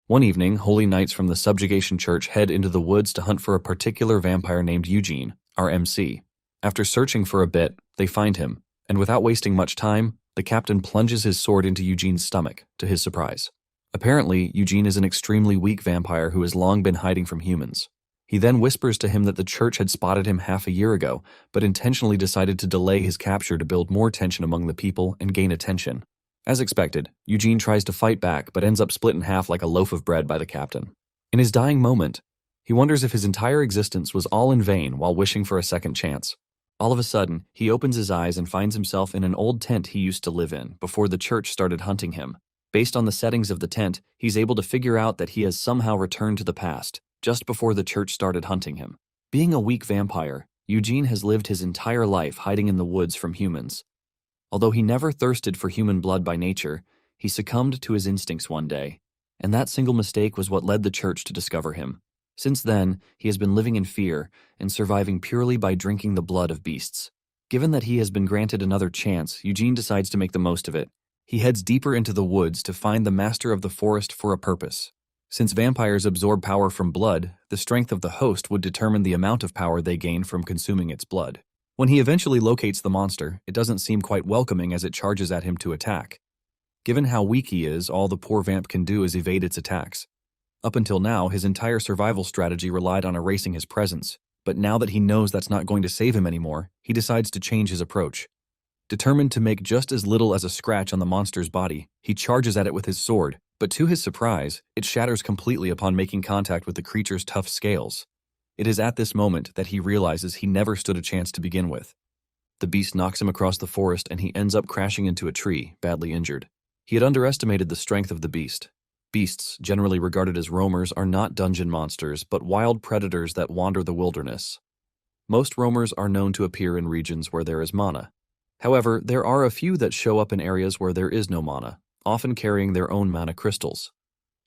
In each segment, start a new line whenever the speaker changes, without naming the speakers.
One evening, holy knights from the subjugation church head into the woods to hunt for a particular vampire named Eugene, our MC. After searching for a bit, they find him, and without wasting much time, the captain plunges his sword into Eugene's stomach, to his surprise. Apparently, Eugene is an extremely weak vampire who has long been hiding from humans. He then whispers to him that the church had spotted him half a year ago, but intentionally decided to delay his capture to build more tension among the people and gain attention. As expected, Eugene tries to fight back but ends up split in half like a loaf of bread by the captain. In his dying moment, he wonders if his entire existence was all in vain while wishing for a second chance. All of a sudden, he opens his eyes and finds himself in an old tent he used to live in before the church started hunting him. Based on the settings of the tent, he's able to figure out that he has somehow returned to the past, just before the church started hunting him. Being a weak vampire, Eugene has lived his entire life hiding in the woods from humans. Although he never thirsted for human blood by nature, he succumbed to his instincts one day, and that single mistake was what led the church to discover him. Since then, he has been living in fear and surviving purely by drinking the blood of beasts. Given that he has been granted another chance, Eugene decides to make the most of it. He heads deeper into the woods to find the master of the forest for a purpose. Since vampires absorb power from blood, the strength of the host would determine the amount of power they gain from consuming its blood. When he eventually locates the monster, it doesn't seem quite welcoming as it charges at him to attack. Given how weak he is, all the poor vamp can do is evade its attacks. Up until now, his entire survival strategy relied on erasing his presence, but now that he knows that's not going to save him anymore, he decides to change his approach. Determined to make just as little as a scratch on the monster's body, he charges at it with his sword, but to his surprise, it shatters completely upon making contact with the creature's tough scales. It is at this moment that he realizes he never stood a chance to begin with. The beast knocks him across the forest and he ends up crashing into a tree, badly injured. He had underestimated the strength of the beast. Beasts, generally regarded as roamers, are not dungeon monsters, but wild predators that wander the wilderness. Most roamers are known to appear in regions where there is mana. However, there are a few that show up in areas where there is no mana, often carrying their own mana crystals.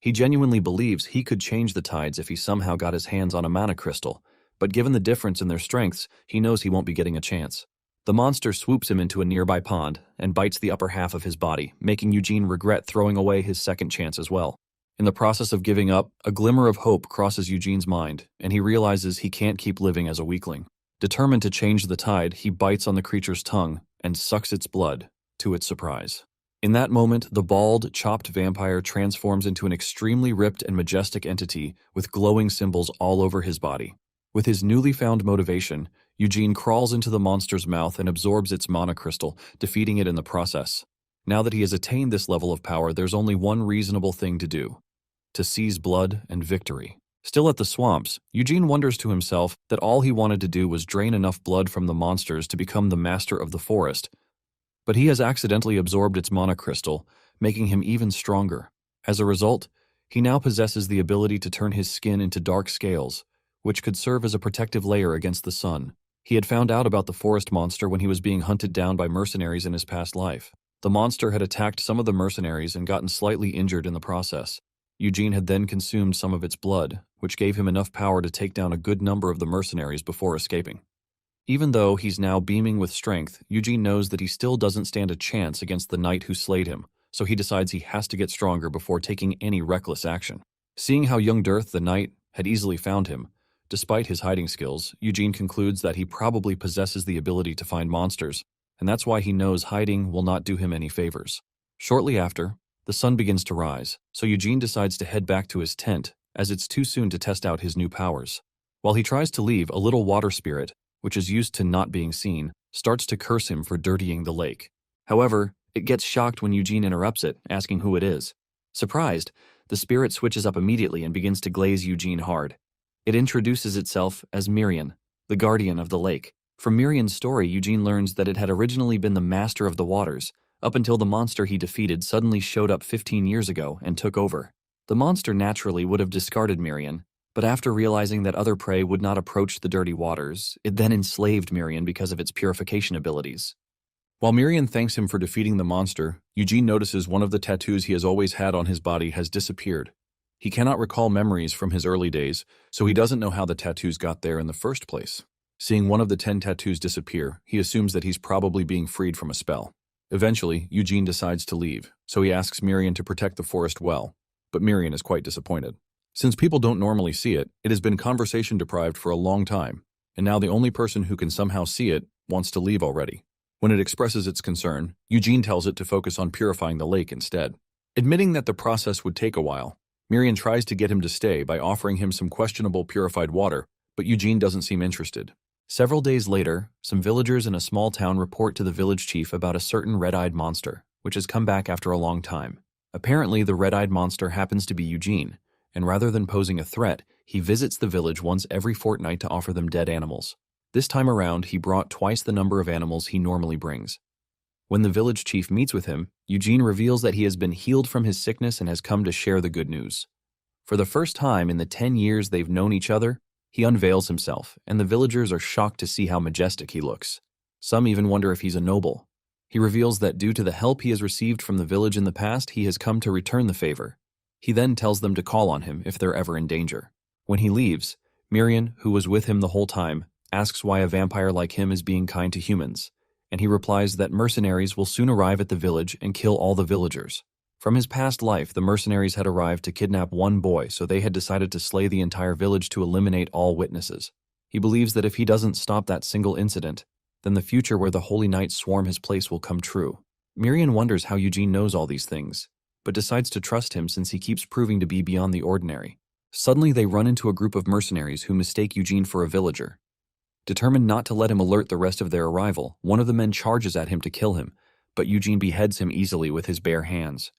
He genuinely believes he could change the tides if he somehow got his hands on a mana crystal, but given the difference in their strengths, he knows he won't be getting a chance. The monster swoops him into a nearby pond and bites the upper half of his body, making Eugene regret throwing away his second chance as well. In the process of giving up, a glimmer of hope crosses Eugene's mind, and he realizes he can't keep living as a weakling. Determined to change the tide, he bites on the creature's tongue and sucks its blood, to its surprise. In that moment, the bald, chopped vampire transforms into an extremely ripped and majestic entity with glowing symbols all over his body. With his newly found motivation, Eugene crawls into the monster's mouth and absorbs its mana crystal, defeating it in the process. Now that he has attained this level of power, there's only one reasonable thing to do: to seize blood and victory. Still at the swamps, Eugene wonders to himself that all he wanted to do was drain enough blood from the monsters to become the master of the forest. But he has accidentally absorbed its mana crystal, making him even stronger. As a result, he now possesses the ability to turn his skin into dark scales, which could serve as a protective layer against the sun. He had found out about the forest monster when he was being hunted down by mercenaries in his past life. The monster had attacked some of the mercenaries and gotten slightly injured in the process. Eugene had then consumed some of its blood, which gave him enough power to take down a good number of the mercenaries before escaping. Even though he's now beaming with strength, Eugene knows that he still doesn't stand a chance against the knight who slayed him, so he decides he has to get stronger before taking any reckless action. Seeing how young Dirth, the knight, had easily found him, despite his hiding skills, Eugene concludes that he probably possesses the ability to find monsters, and that's why he knows hiding will not do him any favors. Shortly after, the sun begins to rise, so Eugene decides to head back to his tent, as it's too soon to test out his new powers. While he tries to leave, a little water spirit, which is used to not being seen, starts to curse him for dirtying the lake. However, it gets shocked when Eugene interrupts it, asking who it is. Surprised, the spirit switches up immediately and begins to glaze Eugene hard. It introduces itself as Mirian, the guardian of the lake. From Mirian's story, Eugene learns that it had originally been the master of the waters, up until the monster he defeated suddenly showed up 15 years ago and took over. The monster naturally would have discarded Mirian, but after realizing that other prey would not approach the dirty waters, it then enslaved Mirian because of its purification abilities. While Mirian thanks him for defeating the monster, Eugene notices one of the tattoos he has always had on his body has disappeared. He cannot recall memories from his early days, so he doesn't know how the tattoos got there in the first place. Seeing one of the 10 tattoos disappear, he assumes that he's probably being freed from a spell. Eventually, Eugene decides to leave, so he asks Mirian to protect the forest well. but Miriam is quite disappointed. Since people don't normally see it, it has been conversation deprived for a long time, and now the only person who can somehow see it wants to leave already. When it expresses its concern, Eugene tells it to focus on purifying the lake instead. Admitting that the process would take a while, Miriam tries to get him to stay by offering him some questionable purified water, but Eugene doesn't seem interested. Several days later, some villagers in a small town report to the village chief about a certain red-eyed monster, which has come back after a long time. Apparently, the red-eyed monster happens to be Eugene, and rather than posing a threat, he visits the village once every fortnight to offer them dead animals. This time around, he brought twice the number of animals he normally brings. When the village chief meets with him, Eugene reveals that he has been healed from his sickness and has come to share the good news. For the first time in the 10 years they've known each other, he unveils himself, and the villagers are shocked to see how majestic he looks. Some even wonder if he's a noble. He reveals that due to the help he has received from the village in the past, he has come to return the favor. He then tells them to call on him if they're ever in danger. When he leaves, Miriam, who was with him the whole time, asks why a vampire like him is being kind to humans, and he replies that mercenaries will soon arrive at the village and kill all the villagers. From his past life, the mercenaries had arrived to kidnap one boy, so they had decided to slay the entire village to eliminate all witnesses. He believes that if he doesn't stop that single incident, then the future where the holy knights swarm his place will come true. Miriam wonders how Eugene knows all these things, but decides to trust him since he keeps proving to be beyond the ordinary. Suddenly, they run into a group of mercenaries who mistake Eugene for a villager. Determined not to let him alert the rest of their arrival, one of the men charges at him to kill him, but Eugene beheads him easily with his bare hands.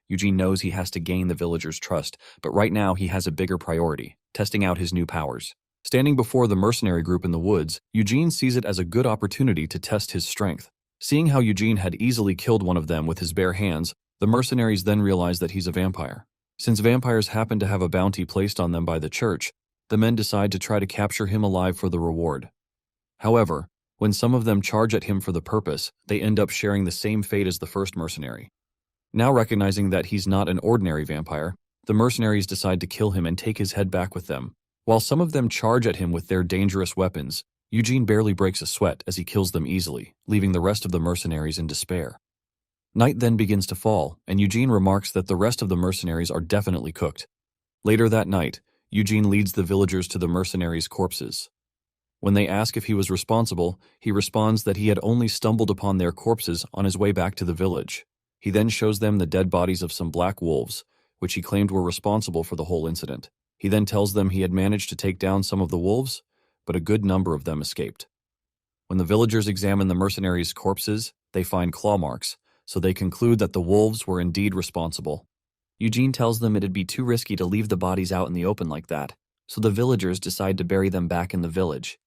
Eugene knows he has to gain the villagers' trust, but right now he has a bigger priority, testing out his new powers. Standing before the mercenary group in the woods, Eugene sees it as a good opportunity to test his strength. Seeing how Eugene had easily killed one of them with his bare hands, the mercenaries then realize that he's a vampire. Since vampires happen to have a bounty placed on them by the church, the men decide to try to capture him alive for the reward. However, when some of them charge at him for the purpose, they end up sharing the same fate as the first mercenary. Now recognizing that he's not an ordinary vampire, the mercenaries decide to kill him and take his head back with them. While some of them charge at him with their dangerous weapons, Eugene barely breaks a sweat as he kills them easily, leaving the rest of the mercenaries in despair. Night then begins to fall, and Eugene remarks that the rest of the mercenaries are definitely cooked. Later that night, Eugene leads the villagers to the mercenaries' corpses. When they ask if he was responsible, he responds that he had only stumbled upon their corpses on his way back to the village. He then shows them the dead bodies of some black wolves, which he claimed were responsible for the whole incident. He then tells them he had managed to take down some of the wolves, but a good number of them escaped. When the villagers examine the mercenaries' corpses, they find claw marks, so they conclude that the wolves were indeed responsible. Eugene tells them it'd be too risky to leave the bodies out in the open like that, so the villagers decide to bury them back in the village.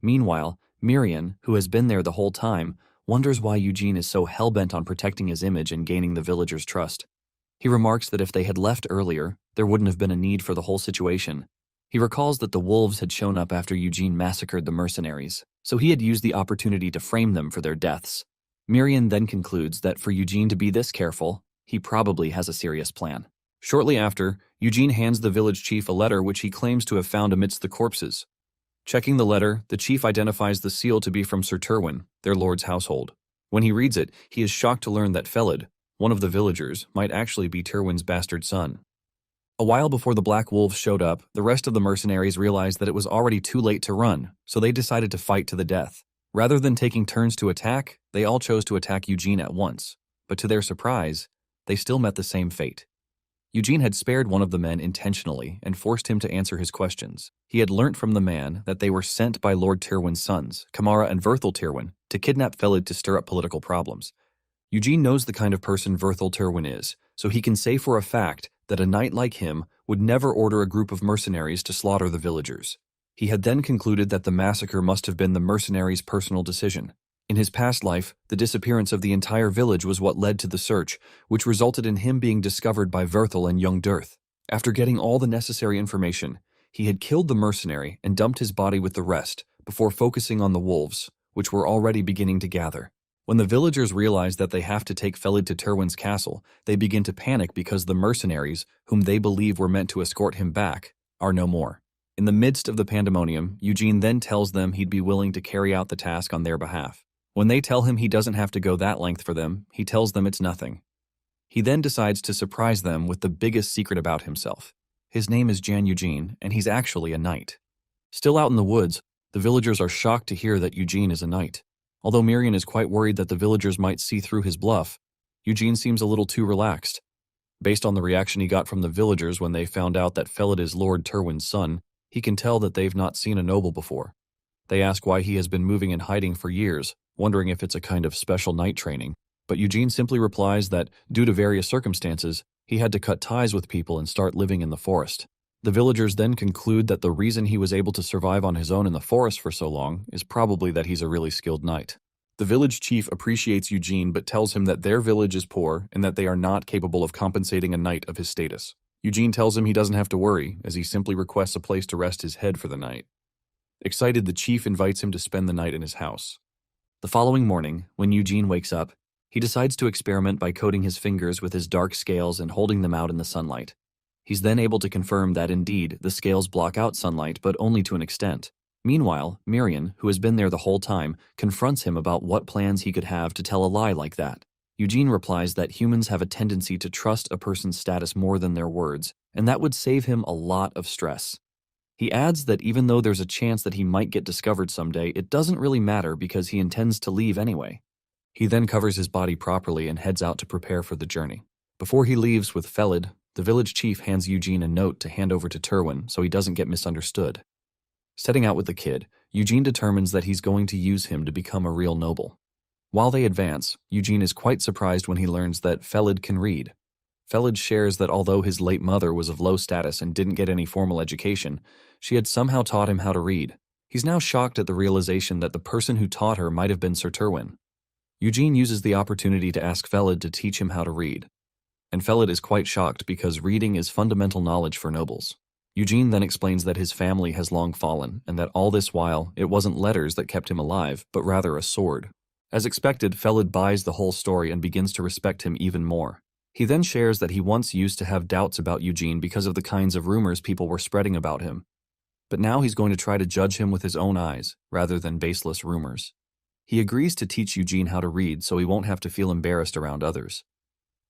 Meanwhile, Miriam, who has been there the whole time, wonders why Eugene is so hell-bent on protecting his image and gaining the villagers' trust. He remarks that if they had left earlier, there wouldn't have been a need for the whole situation. He recalls that the wolves had shown up after Eugene massacred the mercenaries, so he had used the opportunity to frame them for their deaths. Miriam then concludes that for Eugene to be this careful, he probably has a serious plan. Shortly after, Eugene hands the village chief a letter which he claims to have found amidst the corpses. Checking the letter, the chief identifies the seal to be from Sir Terwin, their lord's household. When he reads it, he is shocked to learn that Felid, one of the villagers, might actually be Terwin's bastard son. A while before the black wolves showed up, the rest of the mercenaries realized that it was already too late to run, so they decided to fight to the death. Rather than taking turns to attack, they all chose to attack Eugene at once, but to their surprise, they still met the same fate. Eugene had spared one of the men intentionally and forced him to answer his questions. He had learnt from the man that they were sent by Lord Tyrwin's sons, Kamara and Verthal Tyrwin, to kidnap Felid to stir up political problems. Eugene knows the kind of person Verthal Tyrwin is, so he can say for a fact that a knight like him would never order a group of mercenaries to slaughter the villagers. He had then concluded that the massacre must have been the mercenaries' personal decision. In his past life, the disappearance of the entire village was what led to the search, which resulted in him being discovered by Verthal and young Dirth. After getting all the necessary information, he had killed the mercenary and dumped his body with the rest, before focusing on the wolves, which were already beginning to gather. When the villagers realize that they have to take Felid to Tyrwin's castle, they begin to panic because the mercenaries, whom they believe were meant to escort him back, are no more. In the midst of the pandemonium, Eugene then tells them he'd be willing to carry out the task on their behalf. When they tell him he doesn't have to go that length for them, he tells them it's nothing. He then decides to surprise them with the biggest secret about himself. His name is Jan Eugene, and he's actually a knight. Still out in the woods, the villagers are shocked to hear that Eugene is a knight. Although Miriam is quite worried that the villagers might see through his bluff, Eugene seems a little too relaxed. Based on the reaction he got from the villagers when they found out that Felid is Lord Terwin's son, he can tell that they've not seen a noble before. They ask why he has been moving and hiding for years, wondering if it's a kind of special knight training. But Eugene simply replies that, due to various circumstances, he had to cut ties with people and start living in the forest. The villagers then conclude that the reason he was able to survive on his own in the forest for so long is probably that he's a really skilled knight. The village chief appreciates Eugene but tells him that their village is poor and that they are not capable of compensating a knight of his status. Eugene tells him he doesn't have to worry, as he simply requests a place to rest his head for the night. Excited, the chief invites him to spend the night in his house. The following morning, when Eugene wakes up, he decides to experiment by coating his fingers with his dark scales and holding them out in the sunlight. He's then able to confirm that indeed the scales block out sunlight, but only to an extent. Meanwhile, Miriam, who has been there the whole time, confronts him about what plans he could have to tell a lie like that. Eugene replies that humans have a tendency to trust a person's status more than their words, and that would save him a lot of stress. He adds that even though there's a chance that he might get discovered someday, it doesn't really matter because he intends to leave anyway. He then covers his body properly and heads out to prepare for the journey. Before he leaves with Felid, the village chief hands Eugene a note to hand over to Terwin so he doesn't get misunderstood. Setting out with the kid, Eugene determines that he's going to use him to become a real noble. While they advance, Eugene is quite surprised when he learns that Felid can read. Felid shares that although his late mother was of low status and didn't get any formal education, she had somehow taught him how to read. He's now shocked at the realization that the person who taught her might have been Sir Terwin. Eugene uses the opportunity to ask Felid to teach him how to read. And Felid is quite shocked because reading is fundamental knowledge for nobles. Eugene then explains that his family has long fallen, and that all this while, it wasn't letters that kept him alive, but rather a sword. As expected, Felid buys the whole story and begins to respect him even more. He then shares that he once used to have doubts about Eugene because of the kinds of rumors people were spreading about him. But now he's going to try to judge him with his own eyes, rather than baseless rumors. He agrees to teach Eugene how to read so he won't have to feel embarrassed around others.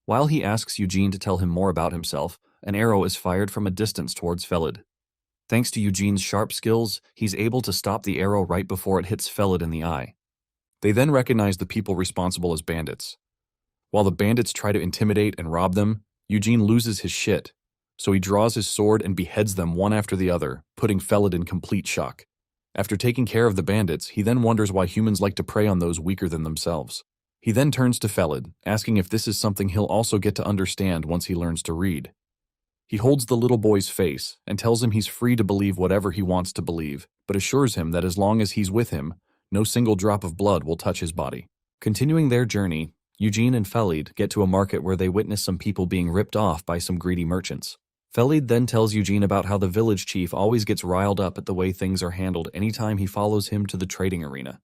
While he asks Eugene to tell him more about himself, an arrow is fired from a distance towards Felid. Thanks to Eugene's sharp skills, he's able to stop the arrow right before it hits Felid in the eye. They then recognize the people responsible as bandits. While the bandits try to intimidate and rob them, Eugene loses his shit, so he draws his sword and beheads them one after the other, putting Felid in complete shock. After taking care of the bandits, he then wonders why humans like to prey on those weaker than themselves. He then turns to Felid, asking if this is something he'll also get to understand once he learns to read. He holds the little boy's face and tells him he's free to believe whatever he wants to believe, but assures him that as long as he's with him, no single drop of blood will touch his body. Continuing their journey, Eugene and Felid get to a market where they witness some people being ripped off by some greedy merchants. Felid then tells Eugene about how the village chief always gets riled up at the way things are handled anytime he follows him to the trading arena.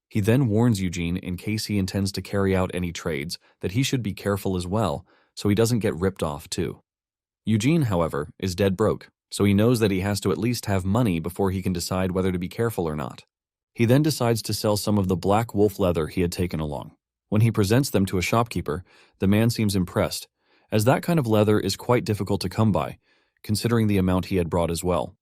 He then warns Eugene, in case he intends to carry out any trades, that he should be careful as well, so he doesn't get ripped off too. Eugene, however, is dead broke, so he knows that he has to at least have money before he can decide whether to be careful or not. He then decides to sell some of the black wolf leather he had taken along. When he presents them to a shopkeeper, the man seems impressed, as that kind of leather is quite difficult to come by, considering the amount he had brought as well.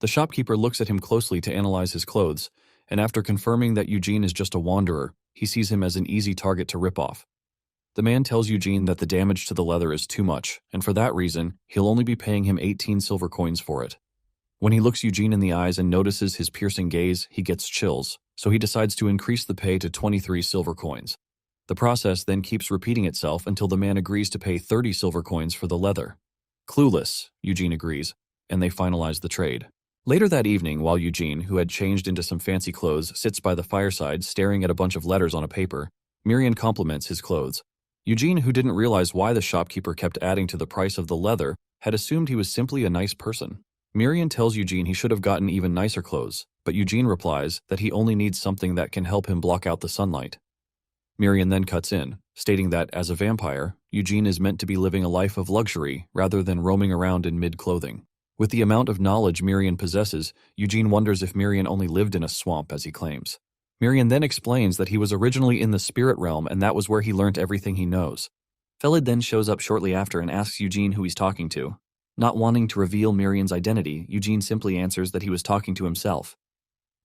The shopkeeper looks at him closely to analyze his clothes, and after confirming that Eugene is just a wanderer, he sees him as an easy target to rip off. The man tells Eugene that the damage to the leather is too much, and for that reason, he'll only be paying him 18 silver coins for it. When he looks Eugene in the eyes and notices his piercing gaze, he gets chills, so he decides to increase the pay to 23 silver coins. The process then keeps repeating itself until the man agrees to pay 30 silver coins for the leather. Clueless, Eugene agrees, and they finalize the trade. Later that evening, while Eugene, who had changed into some fancy clothes, sits by the fireside staring at a bunch of letters on a paper, Miriam compliments his clothes. Eugene, who didn't realize why the shopkeeper kept adding to the price of the leather, had assumed he was simply a nice person. Miriam tells Eugene he should have gotten even nicer clothes, but Eugene replies that he only needs something that can help him block out the sunlight. Miriam then cuts in, stating that, as a vampire, Eugene is meant to be living a life of luxury rather than roaming around in mid-clothing. With the amount of knowledge Miriam possesses, Eugene wonders if Miriam only lived in a swamp, as he claims. Miriam then explains that he was originally in the spirit realm and that was where he learnt everything he knows. Felid then shows up shortly after and asks Eugene who he's talking to. Not wanting to reveal Mirian's identity, Eugene simply answers that he was talking to himself.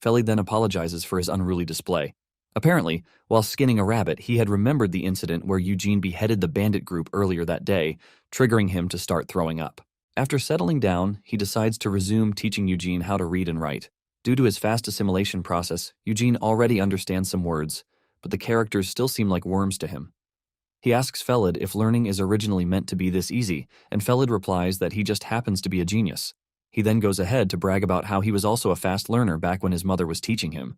Felid then apologizes for his unruly display. Apparently, while skinning a rabbit, he had remembered the incident where Eugene beheaded the bandit group earlier that day, triggering him to start throwing up. After settling down, he decides to resume teaching Eugene how to read and write. Due to his fast assimilation process, Eugene already understands some words, but the characters still seem like worms to him. He asks Felid if learning is originally meant to be this easy, and Felid replies that he just happens to be a genius. He then goes ahead to brag about how he was also a fast learner back when his mother was teaching him.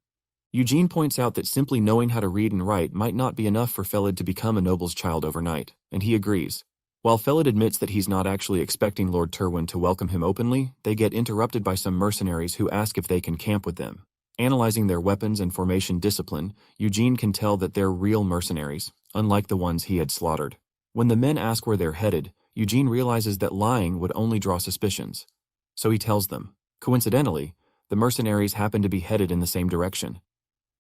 Eugene points out that simply knowing how to read and write might not be enough for Felid to become a noble's child overnight, and he agrees. While Felid admits that he's not actually expecting Lord Terwin to welcome him openly, they get interrupted by some mercenaries who ask if they can camp with them. Analyzing their weapons and formation discipline, Eugene can tell that they're real mercenaries, unlike the ones he had slaughtered. When the men ask where they're headed, Eugene realizes that lying would only draw suspicions. So he tells them. Coincidentally, the mercenaries happen to be headed in the same direction.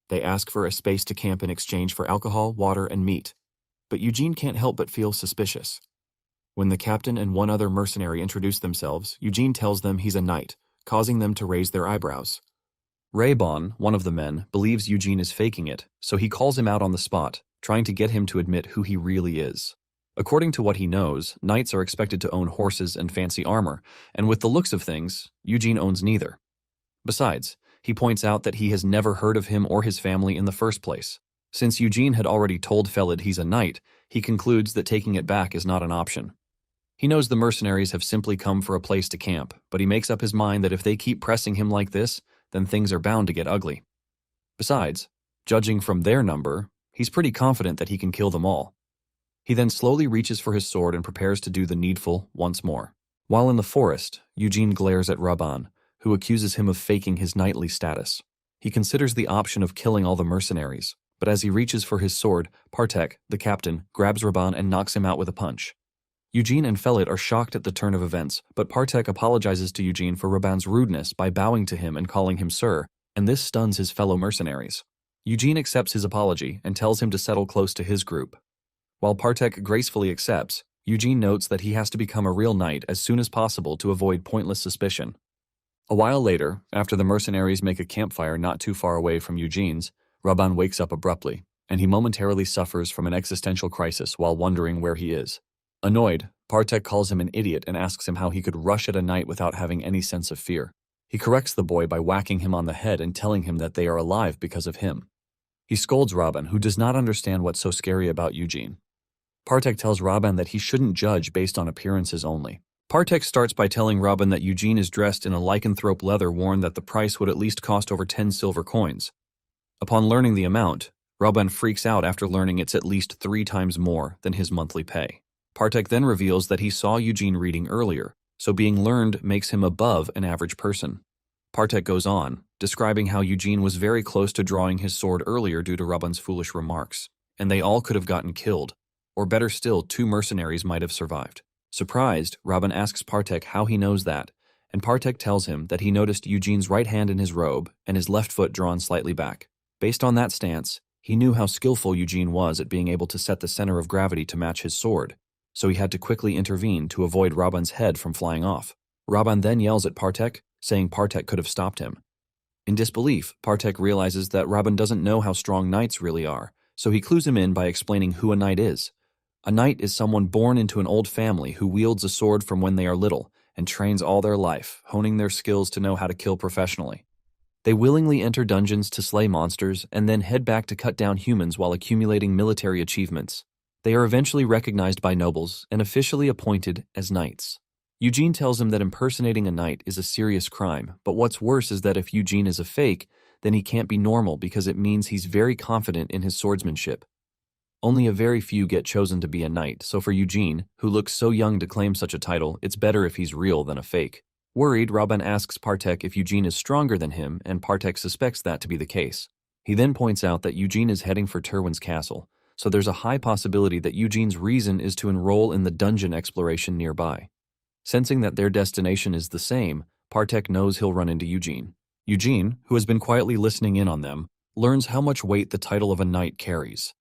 They ask for a space to camp in exchange for alcohol, water, and meat. But Eugene can't help but feel suspicious. When the captain and one other mercenary introduce themselves, Eugene tells them he's a knight, causing them to raise their eyebrows. Raybon, one of the men, believes Eugene is faking it, so he calls him out on the spot, trying to get him to admit who he really is. According to what he knows, knights are expected to own horses and fancy armor, and with the looks of things, Eugene owns neither. Besides, he points out that he has never heard of him or his family in the first place. Since Eugene had already told Felid he's a knight, he concludes that taking it back is not an option. He knows the mercenaries have simply come for a place to camp, but he makes up his mind that if they keep pressing him like this, then things are bound to get ugly. Besides, judging from their number, he's pretty confident that he can kill them all. He then slowly reaches for his sword and prepares to do the needful once more. While in the forest, Eugene glares at Raban, who accuses him of faking his knightly status. He considers the option of killing all the mercenaries, but as he reaches for his sword, Partek, the captain, grabs Raban and knocks him out with a punch. Eugene and Felid are shocked at the turn of events, but Partek apologizes to Eugene for Raban's rudeness by bowing to him and calling him sir, and this stuns his fellow mercenaries. Eugene accepts his apology and tells him to settle close to his group. While Partek gracefully accepts, Eugene notes that he has to become a real knight as soon as possible to avoid pointless suspicion. A while later, after the mercenaries make a campfire not too far away from Eugene's, Raban wakes up abruptly, and he momentarily suffers from an existential crisis while wondering where he is. Annoyed, Partek calls him an idiot and asks him how he could rush at a knight without having any sense of fear. He corrects the boy by whacking him on the head and telling him that they are alive because of him. He scolds Raban, who does not understand what's so scary about Eugene. Partek tells Raban that he shouldn't judge based on appearances only. Partek starts by telling Raban that Eugene is dressed in a lycanthrope leather worn that the price would at least cost over 10 silver coins. Upon learning the amount, Raban freaks out after learning it's at least 3 times more than his monthly pay. Partek then reveals that he saw Eugene reading earlier, so being learned makes him above an average person. Partek goes on, describing how Eugene was very close to drawing his sword earlier due to Raban's foolish remarks, and they all could have gotten killed, or better still, 2 mercenaries might have survived. Surprised, Raban asks Partek how he knows that, and Partek tells him that he noticed Eugene's right hand in his robe and his left foot drawn slightly back. Based on that stance, he knew how skillful Eugene was at being able to set the center of gravity to match his sword, so he had to quickly intervene to avoid Raban's head from flying off. Raban then yells at Partek, saying Partek could have stopped him. In disbelief, Partek realizes that Raban doesn't know how strong knights really are, so he clues him in by explaining who a knight is. A knight is someone born into an old family who wields a sword from when they are little and trains all their life, honing their skills to know how to kill professionally. They willingly enter dungeons to slay monsters and then head back to cut down humans while accumulating military achievements. They are eventually recognized by nobles and officially appointed as knights. Eugene tells him that impersonating a knight is a serious crime, but what's worse is that if Eugene is a fake, then he can't be normal because it means he's very confident in his swordsmanship. Only a very few get chosen to be a knight, so for Eugene, who looks so young to claim such a title, it's better if he's real than a fake. Worried, Raban asks Partek if Eugene is stronger than him, and Partek suspects that to be the case. He then points out that Eugene is heading for Terwin's castle, so there's a high possibility that Eugene's reason is to enroll in the dungeon exploration nearby. Sensing that their destination is the same, Partek knows he'll run into Eugene. Eugene, who has been quietly listening in on them, learns how much weight the title of a knight carries.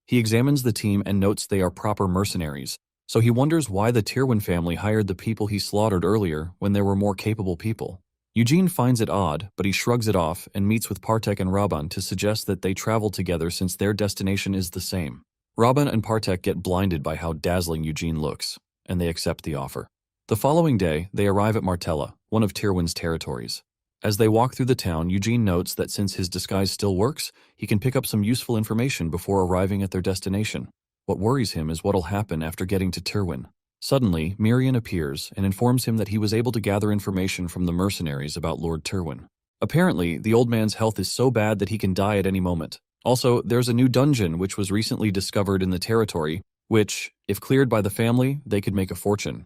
He examines the team and notes they are proper mercenaries, so he wonders why the Tirwin family hired the people he slaughtered earlier when there were more capable people. Eugene finds it odd, but he shrugs it off and meets with Partek and Raban to suggest that they travel together since their destination is the same. Raban and Partek get blinded by how dazzling Eugene looks, and they accept the offer. The following day, they arrive at Martella, one of Tirwin's territories. As they walk through the town, Eugene notes that since his disguise still works, he can pick up some useful information before arriving at their destination. What worries him is what'll happen after getting to Tirwin. Suddenly, Mirian appears and informs him that he was able to gather information from the mercenaries about Lord Tirwin. Apparently, the old man's health is so bad that he can die at any moment. Also, there's a new dungeon which was recently discovered in the territory, which, if cleared by the family, they could make a fortune.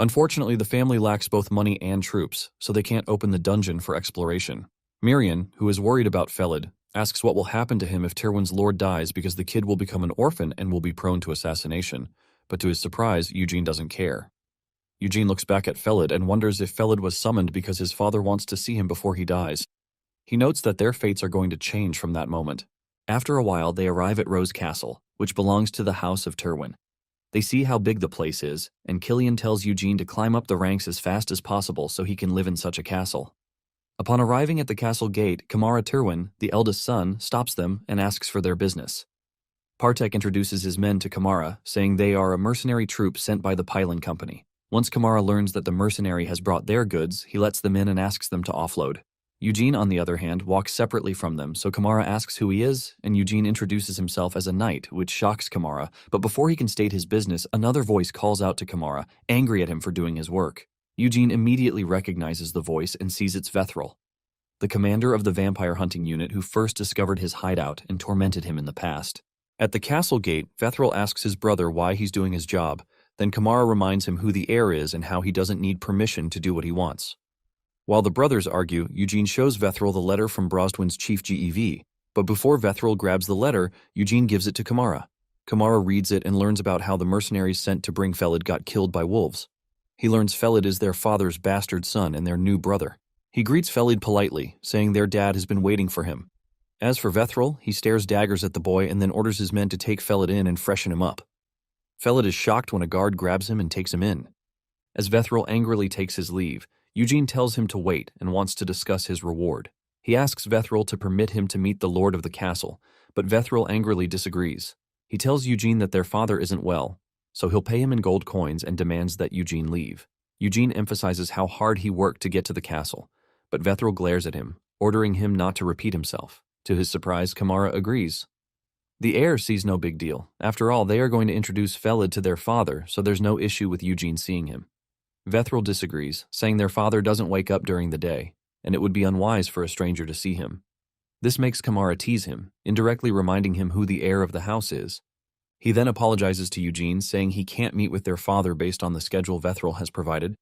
Unfortunately, the family lacks both money and troops, so they can't open the dungeon for exploration. Mirian, who is worried about Felid, asks what will happen to him if Tirwin's lord dies because the kid will become an orphan and will be prone to assassination. But to his surprise, Eugene doesn't care. Eugene looks back at Felid and wonders if Felid was summoned because his father wants to see him before he dies. He notes that their fates are going to change from that moment. After a while, they arrive at Rose Castle, which belongs to the House of Tirwin. They see how big the place is, and Killian tells Eugene to climb up the ranks as fast as possible so he can live in such a castle. Upon arriving at the castle gate, Kamara Tirwin, the eldest son, stops them and asks for their business. Partek introduces his men to Kamara, saying they are a mercenary troop sent by the Pylon Company. Once Kamara learns that the mercenary has brought their goods, he lets them in and asks them to offload. Eugene, on the other hand, walks separately from them, so Kamara asks who he is, and Eugene introduces himself as a knight, which shocks Kamara, but before he can state his business, another voice calls out to Kamara, angry at him for doing his work. Eugene immediately recognizes the voice and sees it's Vethril, the commander of the vampire hunting unit who first discovered his hideout and tormented him in the past. At the castle gate, Vethril asks his brother why he's doing his job, then Kamara reminds him who the heir is and how he doesn't need permission to do what he wants. While the brothers argue, Eugene shows Vethril the letter from Brosdwin's chief GEV, but before Vethril grabs the letter, Eugene gives it to Kamara. Kamara reads it and learns about how the mercenaries sent to bring Felid got killed by wolves. He learns Felid is their father's bastard son and their new brother. He greets Felid politely, saying their dad has been waiting for him. As for Vethril, he stares daggers at the boy and then orders his men to take Felid in and freshen him up. Felid is shocked when a guard grabs him and takes him in. As Vethril angrily takes his leave, Eugene tells him to wait and wants to discuss his reward. He asks Vethril to permit him to meet the lord of the castle, but Vethril angrily disagrees. He tells Eugene that their father isn't well, so he'll pay him in gold coins and demands that Eugene leave. Eugene emphasizes how hard he worked to get to the castle, but Vethril glares at him, ordering him not to repeat himself. To his surprise, Kamara agrees. The heir sees no big deal. After all, they are going to introduce Felid to their father, so there's no issue with Eugene seeing him. Vethril disagrees, saying their father doesn't wake up during the day, and it would be unwise for a stranger to see him. This makes Kamara tease him, indirectly reminding him who the heir of the house is. He then apologizes to Eugene, saying he can't meet with their father based on the schedule Vethril has provided.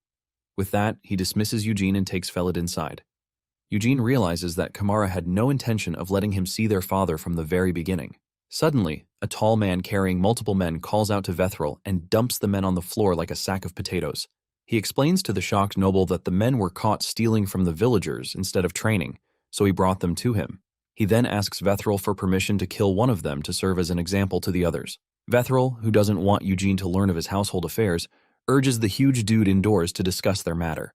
With that, he dismisses Eugene and takes Felid inside. Eugene realizes that Kamara had no intention of letting him see their father from the very beginning. Suddenly, a tall man carrying multiple men calls out to Vethril and dumps the men on the floor like a sack of potatoes. He explains to the shocked noble that the men were caught stealing from the villagers instead of training, so he brought them to him. He then asks Vethril for permission to kill one of them to serve as an example to the others. Vethril, who doesn't want Eugene to learn of his household affairs, urges the huge dude indoors to discuss their matter.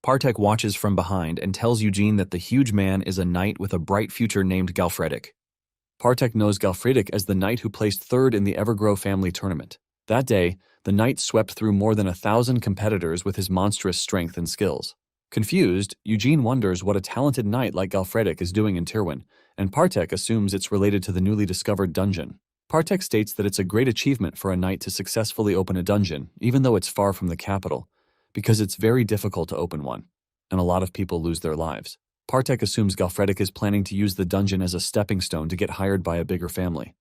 Partek watches from behind and tells Eugene that the huge man is a knight with a bright future named Galfredic. Partek knows Galfredic as the knight who placed third in the Evergrow family tournament. That day, the knight swept through more than 1,000 competitors with his monstrous strength and skills. Confused, Eugene wonders what a talented knight like Galfredic is doing in Tirwin, and Partek assumes it's related to the newly discovered dungeon. Partek states that it's a great achievement for a knight to successfully open a dungeon, even though it's far from the capital, because it's very difficult to open one, and a lot of people lose their lives. Partek assumes Galfredic is planning to use the dungeon as a stepping stone to get hired by a bigger family.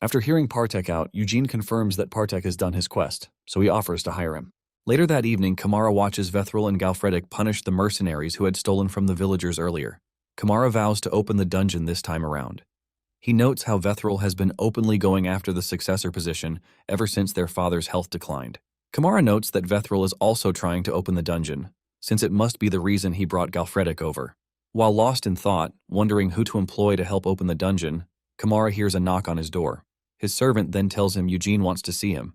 After hearing Partek out, Eugene confirms that Partek has done his quest, so he offers to hire him. Later that evening, Kamara watches Vethril and Galfredic punish the mercenaries who had stolen from the villagers earlier. Kamara vows to open the dungeon this time around. He notes how Vethril has been openly going after the successor position ever since their father's health declined. Kamara notes that Vethril is also trying to open the dungeon, since it must be the reason he brought Galfredic over. While lost in thought, wondering who to employ to help open the dungeon, Kamara hears a knock on his door. His servant then tells him Eugene wants to see him.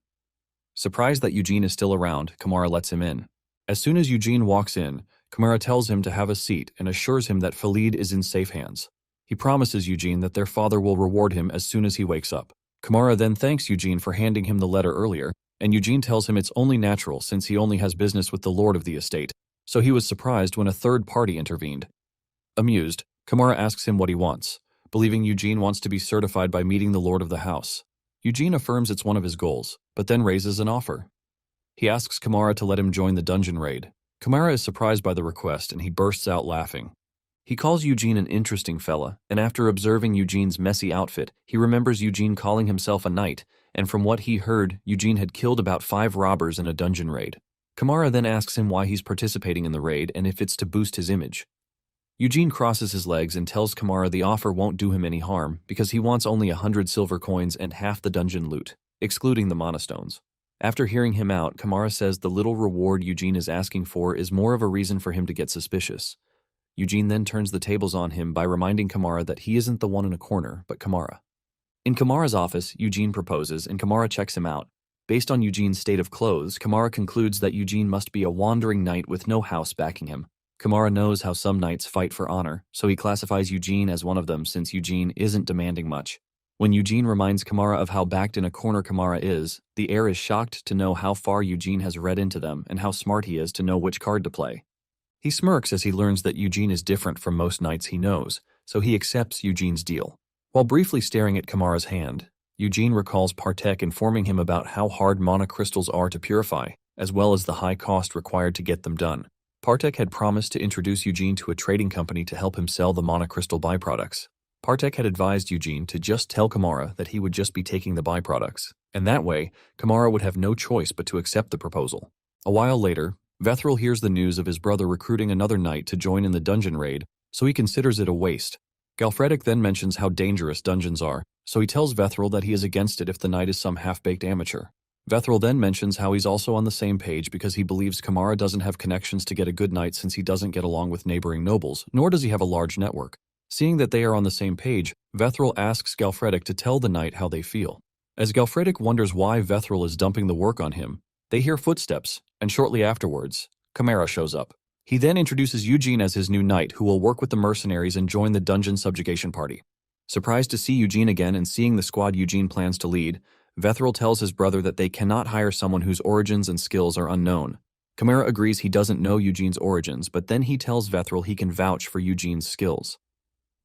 Surprised that Eugene is still around, Kamara lets him in. As soon as Eugene walks in, Kamara tells him to have a seat and assures him that Khalid is in safe hands. He promises Eugene that their father will reward him as soon as he wakes up. Kamara then thanks Eugene for handing him the letter earlier, and Eugene tells him it's only natural since he only has business with the lord of the estate, so he was surprised when a third party intervened. Amused, Kamara asks him what he wants, believing Eugene wants to be certified by meeting the lord of the house. Eugene affirms it's one of his goals, but then raises an offer. He asks Kamara to let him join the dungeon raid. Kamara is surprised by the request and he bursts out laughing. He calls Eugene an interesting fella, and after observing Eugene's messy outfit, he remembers Eugene calling himself a knight, and from what he heard, Eugene had killed about 5 robbers in a dungeon raid. Kamara then asks him why he's participating in the raid and if it's to boost his image. Eugene crosses his legs and tells Kamara the offer won't do him any harm because he wants only 100 silver coins and half the dungeon loot, excluding the monastones. After hearing him out, Kamara says the little reward Eugene is asking for is more of a reason for him to get suspicious. Eugene then turns the tables on him by reminding Kamara that he isn't the one in a corner, but Kamara. In Kamara's office, Eugene proposes and Kamara checks him out. Based on Eugene's state of clothes, Kamara concludes that Eugene must be a wandering knight with no house backing him. Kamara knows how some knights fight for honor, so he classifies Eugene as one of them since Eugene isn't demanding much. When Eugene reminds Kamara of how backed in a corner Kamara is, the heir is shocked to know how far Eugene has read into them and how smart he is to know which card to play. He smirks as he learns that Eugene is different from most knights he knows, so he accepts Eugene's deal. While briefly staring at Kamara's hand, Eugene recalls Partek informing him about how hard mana crystals are to purify, as well as the high cost required to get them done. Partek had promised to introduce Eugene to a trading company to help him sell the mana crystal byproducts. Partek had advised Eugene to just tell Kamara that he would just be taking the byproducts, and that way, Kamara would have no choice but to accept the proposal. A while later, Vethril hears the news of his brother recruiting another knight to join in the dungeon raid, so he considers it a waste. Galfredic then mentions how dangerous dungeons are, so he tells Vethril that he is against it if the knight is some half-baked amateur. Vethril then mentions how he's also on the same page because he believes Kamara doesn't have connections to get a good knight since he doesn't get along with neighboring nobles, nor does he have a large network. Seeing that they are on the same page, Vethril asks Galfredic to tell the knight how they feel. As Galfredic wonders why Vethril is dumping the work on him, they hear footsteps, and shortly afterwards, Kamara shows up. He then introduces Eugene as his new knight who will work with the mercenaries and join the dungeon subjugation party. Surprised to see Eugene again and seeing the squad Eugene plans to lead, Vethril tells his brother that they cannot hire someone whose origins and skills are unknown. Kamara agrees he doesn't know Eugene's origins, but then he tells Vethril he can vouch for Eugene's skills.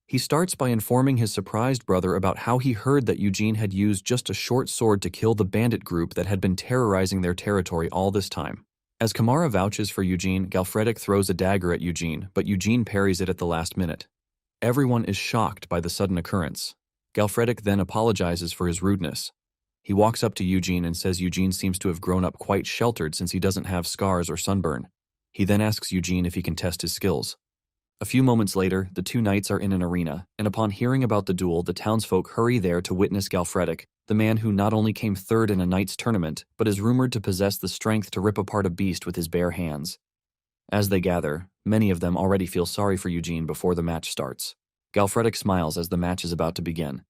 He starts by informing his surprised brother about how he heard that Eugene had used just a short sword to kill the bandit group that had been terrorizing their territory all this time. As Kamara vouches for Eugene, Galfredic throws a dagger at Eugene, but Eugene parries it at the last minute. Everyone is shocked by the sudden occurrence. Galfredic then apologizes for his rudeness. He walks up to Eugene and says Eugene seems to have grown up quite sheltered since he doesn't have scars or sunburn. He then asks Eugene if he can test his skills. A few moments later, the two knights are in an arena, and upon hearing about the duel, the townsfolk hurry there to witness Galfredic, the man who not only came third in a knight's tournament, but is rumored to possess the strength to rip apart a beast with his bare hands. As they gather, many of them already feel sorry for Eugene before the match starts. Galfredic smiles as the match is about to begin.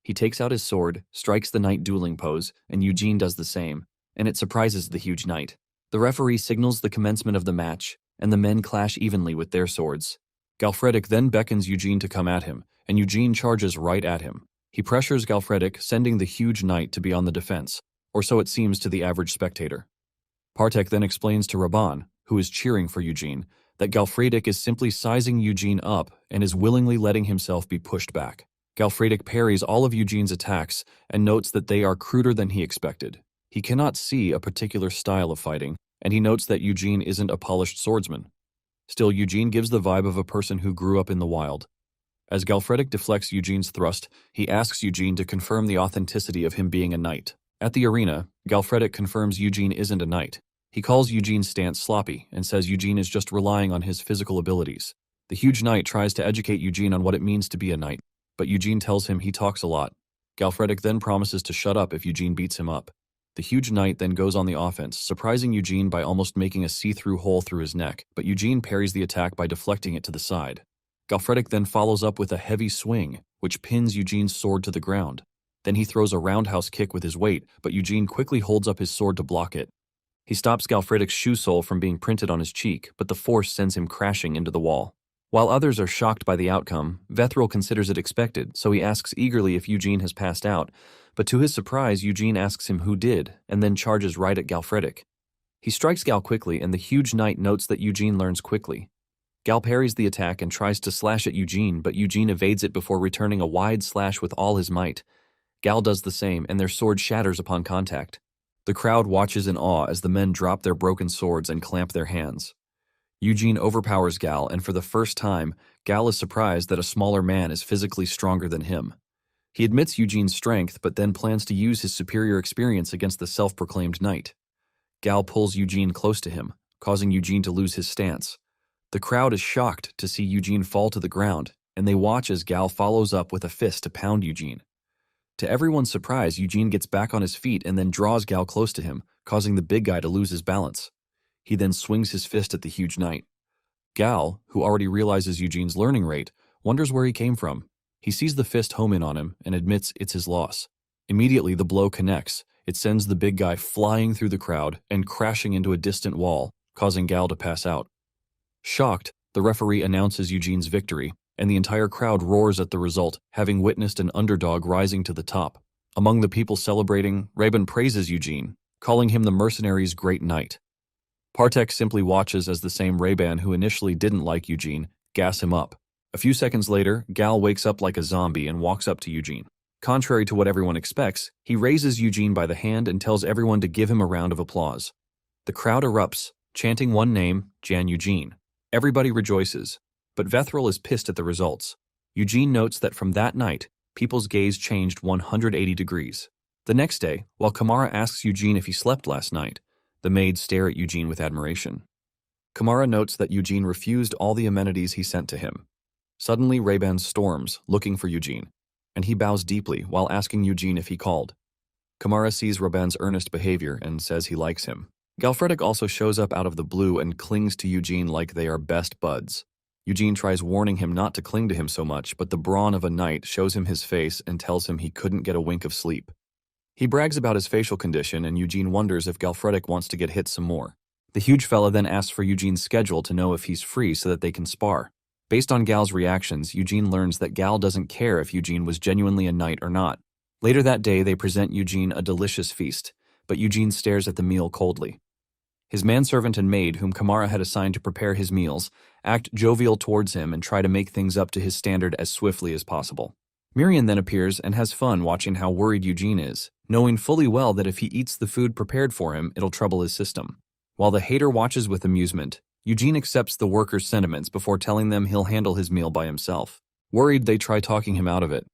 He takes out his sword, strikes the knight dueling pose, and Eugene does the same, and it surprises the huge knight. The referee signals the commencement of the match, and the men clash evenly with their swords. Galfredic then beckons Eugene to come at him, and Eugene charges right at him. He pressures Galfredic, sending the huge knight to be on the defense, or so it seems to the average spectator. Partek then explains to Raban, who is cheering for Eugene, that Galfredic is simply sizing Eugene up and is willingly letting himself be pushed back. Galfredic parries all of Eugene's attacks and notes that they are cruder than he expected. He cannot see a particular style of fighting, and he notes that Eugene isn't a polished swordsman. Still, Eugene gives the vibe of a person who grew up in the wild. As Galfredic deflects Eugene's thrust, he asks Eugene to confirm the authenticity of him being a knight. At the arena, Galfredic confirms Eugene isn't a knight. He calls Eugene's stance sloppy and says Eugene is just relying on his physical abilities. The huge knight tries to educate Eugene on what it means to be a knight, but Eugene tells him he talks a lot. Galfredic then promises to shut up if Eugene beats him up. The huge knight then goes on the offense, surprising Eugene by almost making a see-through hole through his neck, but Eugene parries the attack by deflecting it to the side. Galfredic then follows up with a heavy swing, which pins Eugene's sword to the ground. Then he throws a roundhouse kick with his weight, but Eugene quickly holds up his sword to block it. He stops Galfredic's shoe sole from being printed on his cheek, but the force sends him crashing into the wall. While others are shocked by the outcome, Vethril considers it expected, so he asks eagerly if Eugene has passed out, but to his surprise, Eugene asks him who did, and then charges right at Galfredic. He strikes Gal quickly, and the huge knight notes that Eugene learns quickly. Gal parries the attack and tries to slash at Eugene, but Eugene evades it before returning a wide slash with all his might. Gal does the same, and their sword shatters upon contact. The crowd watches in awe as the men drop their broken swords and clamp their hands. Eugene overpowers Gal, and for the first time, Gal is surprised that a smaller man is physically stronger than him. He admits Eugene's strength, but then plans to use his superior experience against the self-proclaimed knight. Gal pulls Eugene close to him, causing Eugene to lose his stance. The crowd is shocked to see Eugene fall to the ground, and they watch as Gal follows up with a fist to pound Eugene. To everyone's surprise, Eugene gets back on his feet and then draws Gal close to him, causing the big guy to lose his balance. He then swings his fist at the huge knight. Gal, who already realizes Eugene's learning rate, wonders where he came from. He sees the fist home in on him and admits it's his loss. Immediately, the blow connects. It sends the big guy flying through the crowd and crashing into a distant wall, causing Gal to pass out. Shocked, the referee announces Eugene's victory, and the entire crowd roars at the result, having witnessed an underdog rising to the top. Among the people celebrating, Raben praises Eugene, calling him the mercenary's great knight. Partek simply watches as the same Raban who initially didn't like Eugene gas him up. A few seconds later, Gal wakes up like a zombie and walks up to Eugene. Contrary to what everyone expects, he raises Eugene by the hand and tells everyone to give him a round of applause. The crowd erupts, chanting one name, Jan Eugene. Everybody rejoices, but Vethril is pissed at the results. Eugene notes that from that night, people's gaze changed 180 degrees. The next day, while Kamara asks Eugene if he slept last night, the maids stare at Eugene with admiration. Kamara notes that Eugene refused all the amenities he sent to him. Suddenly, Raban storms, looking for Eugene, and he bows deeply while asking Eugene if he called. Kamara sees Raban's earnest behavior and says he likes him. Galfredic also shows up out of the blue and clings to Eugene like they are best buds. Eugene tries warning him not to cling to him so much, but the brawn of a knight shows him his face and tells him he couldn't get a wink of sleep. He brags about his facial condition, and Eugene wonders if Galfredic wants to get hit some more. The huge fella then asks for Eugene's schedule to know if he's free so that they can spar. Based on Gal's reactions, Eugene learns that Gal doesn't care if Eugene was genuinely a knight or not. Later that day, they present Eugene a delicious feast, but Eugene stares at the meal coldly. His manservant and maid, whom Kamara had assigned to prepare his meals, act jovial towards him and try to make things up to his standard as swiftly as possible. Miriam then appears and has fun watching how worried Eugene is, knowing fully well that if he eats the food prepared for him, it'll trouble his system. While the hater watches with amusement, Eugene accepts the workers' sentiments before telling them he'll handle his meal by himself. Worried, they try talking him out of it,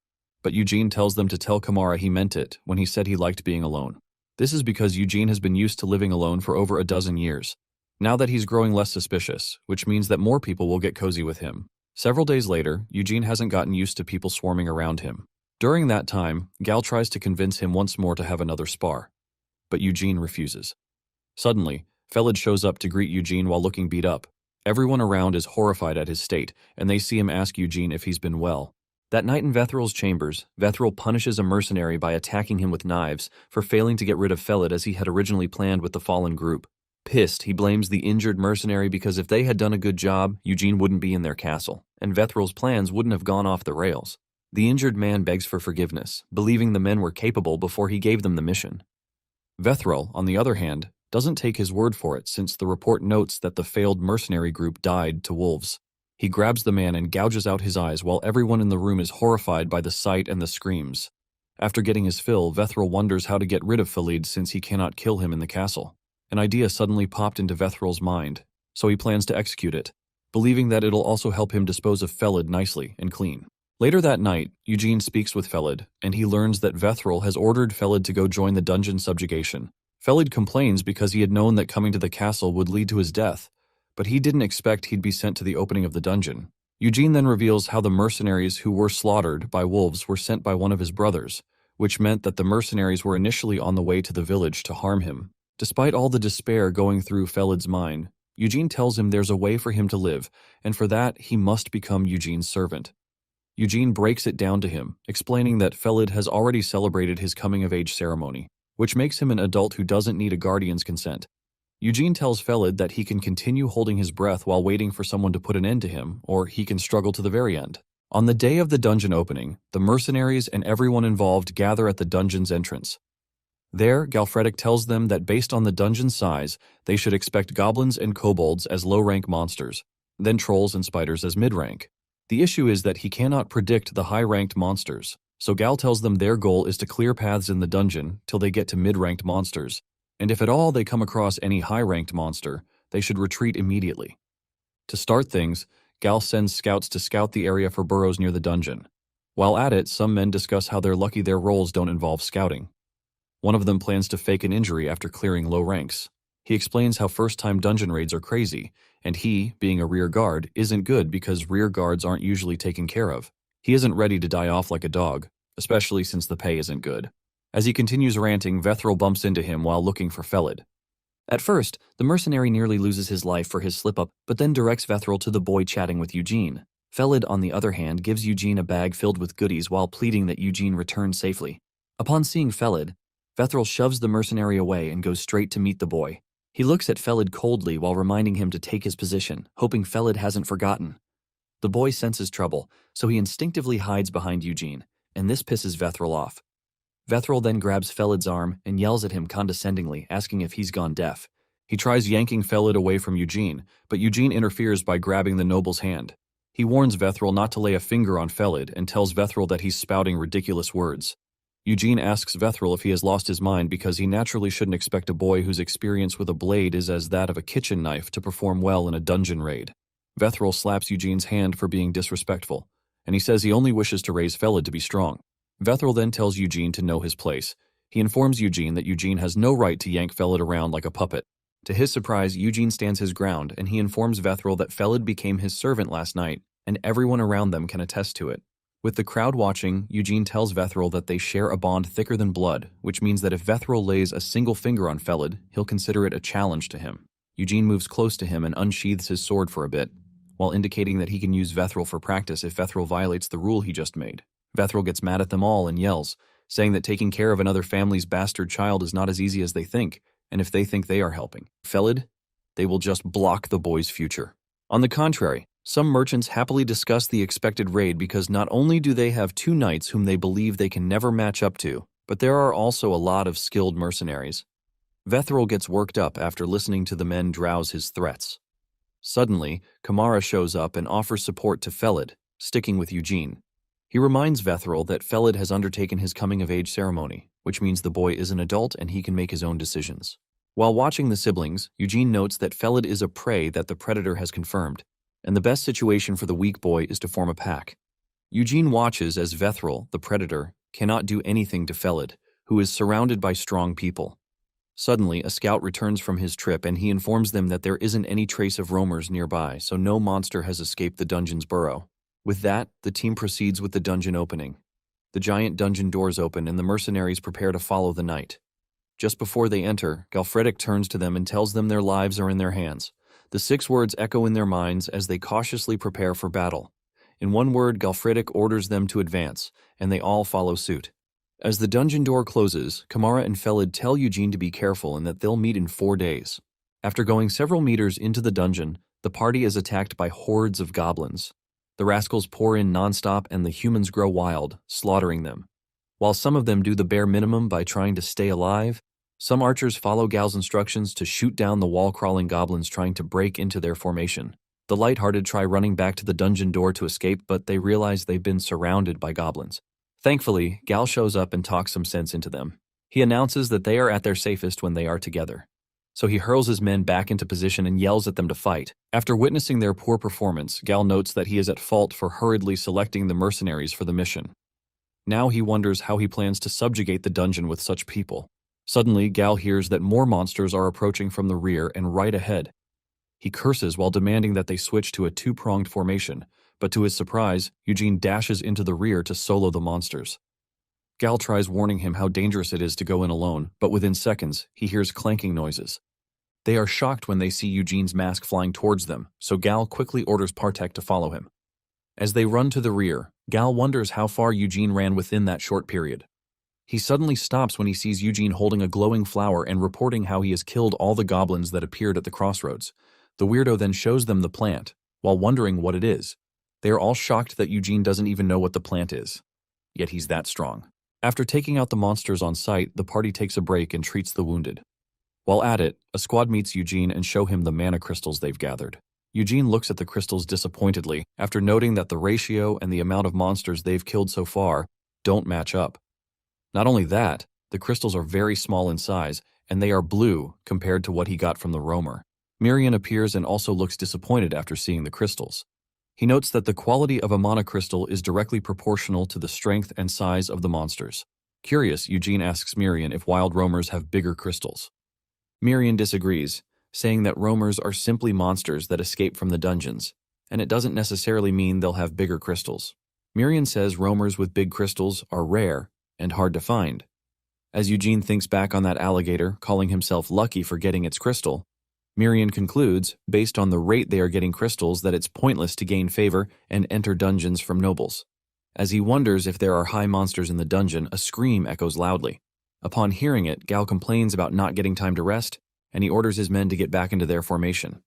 but Eugene tells them to tell Kamara he meant it when he said he liked being alone. This is because Eugene has been used to living alone for over a dozen years. Now that he's growing less suspicious, which means that more people will get cozy with him. Several days later, Eugene hasn't gotten used to people swarming around him. During that time, Gal tries to convince him once more to have another spar, but Eugene refuses. Suddenly, Felid shows up to greet Eugene while looking beat up. Everyone around is horrified at his state, and they see him ask Eugene if he's been well. That night in Vethril's chambers, Vethril punishes a mercenary by attacking him with knives for failing to get rid of Felid as he had originally planned with the fallen group. Pissed, he blames the injured mercenary because if they had done a good job, Eugene wouldn't be in their castle, and Vethril's plans wouldn't have gone off the rails. The injured man begs for forgiveness, believing the men were capable before he gave them the mission. Vethril, on the other hand, doesn't take his word for it since the report notes that the failed mercenary group died to wolves. He grabs the man and gouges out his eyes while everyone in the room is horrified by the sight and the screams. After getting his fill, Vethril wonders how to get rid of Felid since he cannot kill him in the castle. An idea suddenly popped into Vethril's mind, so he plans to execute it, believing that it'll also help him dispose of Felid nicely and clean. Later that night, Eugene speaks with Felid, and he learns that Vethril has ordered Felid to go join the dungeon subjugation. Felid complains because he had known that coming to the castle would lead to his death, but he didn't expect he'd be sent to the opening of the dungeon. Eugene then reveals how the mercenaries who were slaughtered by wolves were sent by one of his brothers, which meant that the mercenaries were initially on the way to the village to harm him. Despite all the despair going through Felid's mind, Eugene tells him there's a way for him to live, and for that he must become Eugene's servant. Eugene breaks it down to him, explaining that Felid has already celebrated his coming-of-age ceremony, which makes him an adult who doesn't need a guardian's consent. Eugene tells Felid that he can continue holding his breath while waiting for someone to put an end to him, or he can struggle to the very end. On the day of the dungeon opening, the mercenaries and everyone involved gather at the dungeon's entrance. There, Galfredic tells them that based on the dungeon's size, they should expect goblins and kobolds as low-rank monsters, then trolls and spiders as mid-rank. The issue is that he cannot predict the high-ranked monsters, so Gal tells them their goal is to clear paths in the dungeon till they get to mid-ranked monsters, and if at all they come across any high-ranked monster, they should retreat immediately. To start things, Gal sends scouts to scout the area for burrows near the dungeon. While at it, some men discuss how they're lucky their roles don't involve scouting. One of them plans to fake an injury after clearing low ranks. He explains how first-time dungeon raids are crazy, and he, being a rear guard, isn't good because rear guards aren't usually taken care of. He isn't ready to die off like a dog, especially since the pay isn't good. As he continues ranting, Vethril bumps into him while looking for Felid. At first, the mercenary nearly loses his life for his slip-up, but then directs Vethril to the boy chatting with Eugene. Felid, on the other hand, gives Eugene a bag filled with goodies while pleading that Eugene return safely. Upon seeing Felid, Vethril shoves the mercenary away and goes straight to meet the boy. He looks at Felid coldly while reminding him to take his position, hoping Felid hasn't forgotten. The boy senses trouble, so he instinctively hides behind Eugene, and this pisses Vethril off. Vethril then grabs Felid's arm and yells at him condescendingly, asking if he's gone deaf. He tries yanking Felid away from Eugene, but Eugene interferes by grabbing the noble's hand. He warns Vethril not to lay a finger on Felid and tells Vethril that he's spouting ridiculous words. Eugene asks Vethril if he has lost his mind because he naturally shouldn't expect a boy whose experience with a blade is as that of a kitchen knife to perform well in a dungeon raid. Vethril slaps Eugene's hand for being disrespectful, and he says he only wishes to raise Felid to be strong. Vethril then tells Eugene to know his place. He informs Eugene that Eugene has no right to yank Felid around like a puppet. To his surprise, Eugene stands his ground, and he informs Vethril that Felid became his servant last night, and everyone around them can attest to it. With the crowd watching, Eugene tells Vethril that they share a bond thicker than blood, which means that if Vethril lays a single finger on Felid, he'll consider it a challenge to him. Eugene moves close to him and unsheathes his sword for a bit, while indicating that he can use Vethril for practice if Vethril violates the rule he just made. Vethril gets mad at them all and yells, saying that taking care of another family's bastard child is not as easy as they think, and if they think they are helping Felid, they will just block the boy's future. On the contrary, some merchants happily discuss the expected raid because not only do they have two knights whom they believe they can never match up to, but there are also a lot of skilled mercenaries. Vethril gets worked up after listening to the men drowse his threats. Suddenly, Kamara shows up and offers support to Felid, sticking with Eugene. He reminds Vethril that Felid has undertaken his coming-of-age ceremony, which means the boy is an adult and he can make his own decisions. While watching the siblings, Eugene notes that Felid is a prey that the predator has confirmed, and the best situation for the weak boy is to form a pack. Eugene watches as Vethril, the predator, cannot do anything to Felid, who is surrounded by strong people. Suddenly, a scout returns from his trip and he informs them that there isn't any trace of roamers nearby, so no monster has escaped the dungeon's burrow. With that, the team proceeds with the dungeon opening. The giant dungeon doors open and the mercenaries prepare to follow the knight. Just before they enter, Galfredic turns to them and tells them their lives are in their hands. The 6 words echo in their minds as they cautiously prepare for battle. In one word, Galfredic orders them to advance, and they all follow suit. As the dungeon door closes, Kamara and Felid tell Eugene to be careful and that they'll meet in 4 days. After going several meters into the dungeon, the party is attacked by hordes of goblins. The rascals pour in nonstop and the humans grow wild, slaughtering them. While some of them do the bare minimum by trying to stay alive, some archers follow Gal's instructions to shoot down the wall-crawling goblins trying to break into their formation. The lighthearted try running back to the dungeon door to escape, but they realize they've been surrounded by goblins. Thankfully, Gal shows up and talks some sense into them. He announces that they are at their safest when they are together. So he hurls his men back into position and yells at them to fight. After witnessing their poor performance, Gal notes that he is at fault for hurriedly selecting the mercenaries for the mission. Now he wonders how he plans to subjugate the dungeon with such people. Suddenly, Gal hears that more monsters are approaching from the rear and right ahead. He curses while demanding that they switch to a 2-pronged formation, but to his surprise, Eugene dashes into the rear to solo the monsters. Gal tries warning him how dangerous it is to go in alone, but within seconds, he hears clanking noises. They are shocked when they see Eugene's mask flying towards them, so Gal quickly orders Partek to follow him. As they run to the rear, Gal wonders how far Eugene ran within that short period. He suddenly stops when he sees Eugene holding a glowing flower and reporting how he has killed all the goblins that appeared at the crossroads. The weirdo then shows them the plant, while wondering what it is. They are all shocked that Eugene doesn't even know what the plant is. Yet he's that strong. After taking out the monsters on sight, the party takes a break and treats the wounded. While at it, a squad meets Eugene and show him the mana crystals they've gathered. Eugene looks at the crystals disappointedly after noting that the ratio and the amount of monsters they've killed so far don't match up. Not only that, the crystals are very small in size, and they are blue compared to what he got from the roamer. Miriam appears and also looks disappointed after seeing the crystals. He notes that the quality of a mana crystal is directly proportional to the strength and size of the monsters. Curious, Eugene asks Miriam if wild roamers have bigger crystals. Miriam disagrees, saying that roamers are simply monsters that escape from the dungeons, and it doesn't necessarily mean they'll have bigger crystals. Miriam says roamers with big crystals are rare and hard to find. As Eugene thinks back on that alligator, calling himself lucky for getting its crystal, Miriam concludes, based on the rate they are getting crystals, that it's pointless to gain favor and enter dungeons from nobles. As he wonders if there are high monsters in the dungeon, a scream echoes loudly. Upon hearing it, Gal complains about not getting time to rest, and he orders his men to get back into their formation.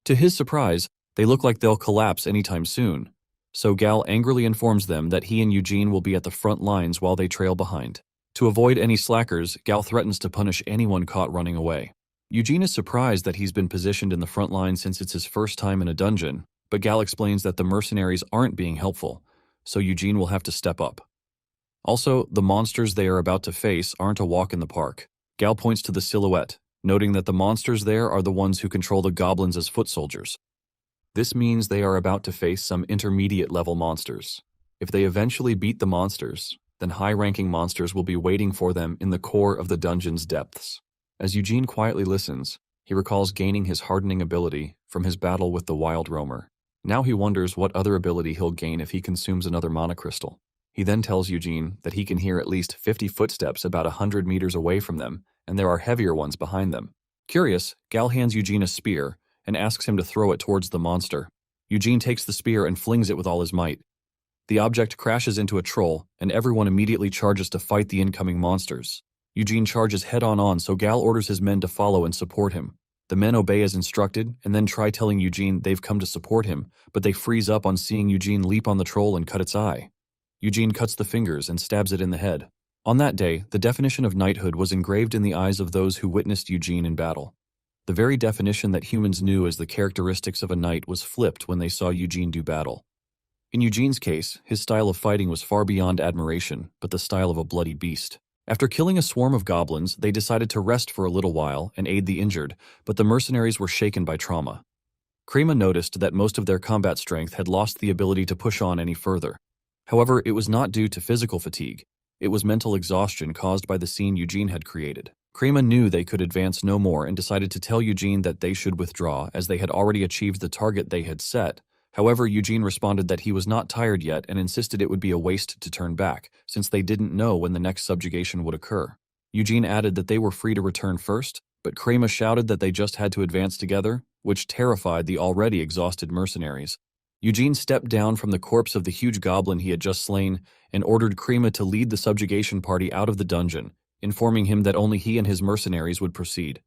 To his surprise, they look like they'll collapse anytime soon, so Gal angrily informs them that he and Eugene will be at the front lines while they trail behind. To avoid any slackers, Gal threatens to punish anyone caught running away. Eugene is surprised that he's been positioned in the front line since it's his first time in a dungeon, but Gal explains that the mercenaries aren't being helpful, so Eugene will have to step up. Also, the monsters they are about to face aren't a walk in the park. Gal points to the silhouette, noting that the monsters there are the ones who control the goblins as foot soldiers. This means they are about to face some intermediate-level monsters. If they eventually beat the monsters, then high-ranking monsters will be waiting for them in the core of the dungeon's depths. As Eugene quietly listens, he recalls gaining his hardening ability from his battle with the wild roamer. Now he wonders what other ability he'll gain if he consumes another mana crystal. He then tells Eugene that he can hear at least 50 footsteps about 100 meters away from them, and there are heavier ones behind them. Curious, Gal hands Eugene a spear and asks him to throw it towards the monster. Eugene takes the spear and flings it with all his might. The object crashes into a troll, and everyone immediately charges to fight the incoming monsters. Eugene charges head-on, so Gal orders his men to follow and support him. The men obey as instructed, and then try telling Eugene they've come to support him, but they freeze up on seeing Eugene leap on the troll and cut its eye. Eugene cuts the fingers and stabs it in the head. On that day, the definition of knighthood was engraved in the eyes of those who witnessed Eugene in battle. The very definition that humans knew as the characteristics of a knight was flipped when they saw Eugene do battle. In Eugene's case, his style of fighting was far beyond admiration, but the style of a bloody beast. After killing a swarm of goblins, they decided to rest for a little while and aid the injured, but the mercenaries were shaken by trauma. Crema noticed that most of their combat strength had lost the ability to push on any further. However, it was not due to physical fatigue. It was mental exhaustion caused by the scene Eugene had created. Crema knew they could advance no more and decided to tell Eugene that they should withdraw as they had already achieved the target they had set. However, Eugene responded that he was not tired yet and insisted it would be a waste to turn back, since they didn't know when the next subjugation would occur. Eugene added that they were free to return first, but Crema shouted that they just had to advance together, which terrified the already exhausted mercenaries. Eugene stepped down from the corpse of the huge goblin he had just slain and ordered Crema to lead the subjugation party out of the dungeon, informing him that only he and his mercenaries would proceed.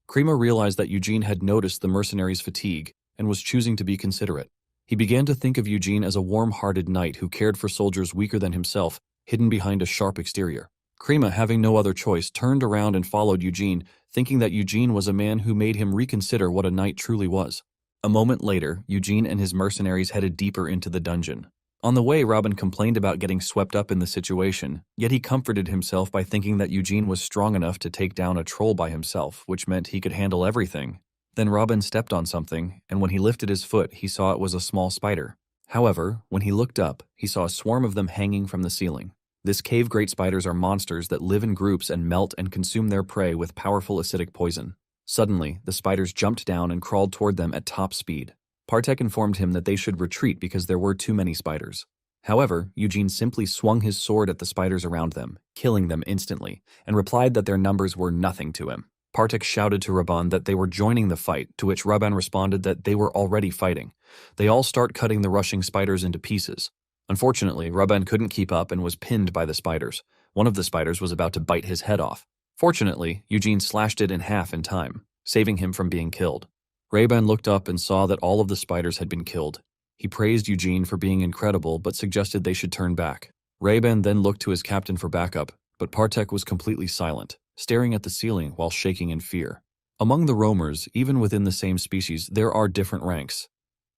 Crema realized that Eugene had noticed the mercenaries' fatigue and was choosing to be considerate. He began to think of Eugene as a warm-hearted knight who cared for soldiers weaker than himself, hidden behind a sharp exterior. Crema, having no other choice, turned around and followed Eugene, thinking that Eugene was a man who made him reconsider what a knight truly was. A moment later, Eugene and his mercenaries headed deeper into the dungeon. On the way, Robin complained about getting swept up in the situation, yet he comforted himself by thinking that Eugene was strong enough to take down a troll by himself, which meant he could handle everything. Then Robin stepped on something, and when he lifted his foot, he saw it was a small spider. However, when he looked up, he saw a swarm of them hanging from the ceiling. This cave great spiders are monsters that live in groups and melt and consume their prey with powerful acidic poison. Suddenly, the spiders jumped down and crawled toward them at top speed. Partek informed him that they should retreat because there were too many spiders. However, Eugene simply swung his sword at the spiders around them, killing them instantly, and replied that their numbers were nothing to him. Partek shouted to Raban that they were joining the fight, to which Raban responded that they were already fighting. They all start cutting the rushing spiders into pieces. Unfortunately, Raban couldn't keep up and was pinned by the spiders. One of the spiders was about to bite his head off. Fortunately, Eugene slashed it in half in time, saving him from being killed. Raban looked up and saw that all of the spiders had been killed. He praised Eugene for being incredible but suggested they should turn back. Raban then looked to his captain for backup, but Partek was completely silent, staring at the ceiling while shaking in fear. Among the roamers, even within the same species, there are different ranks.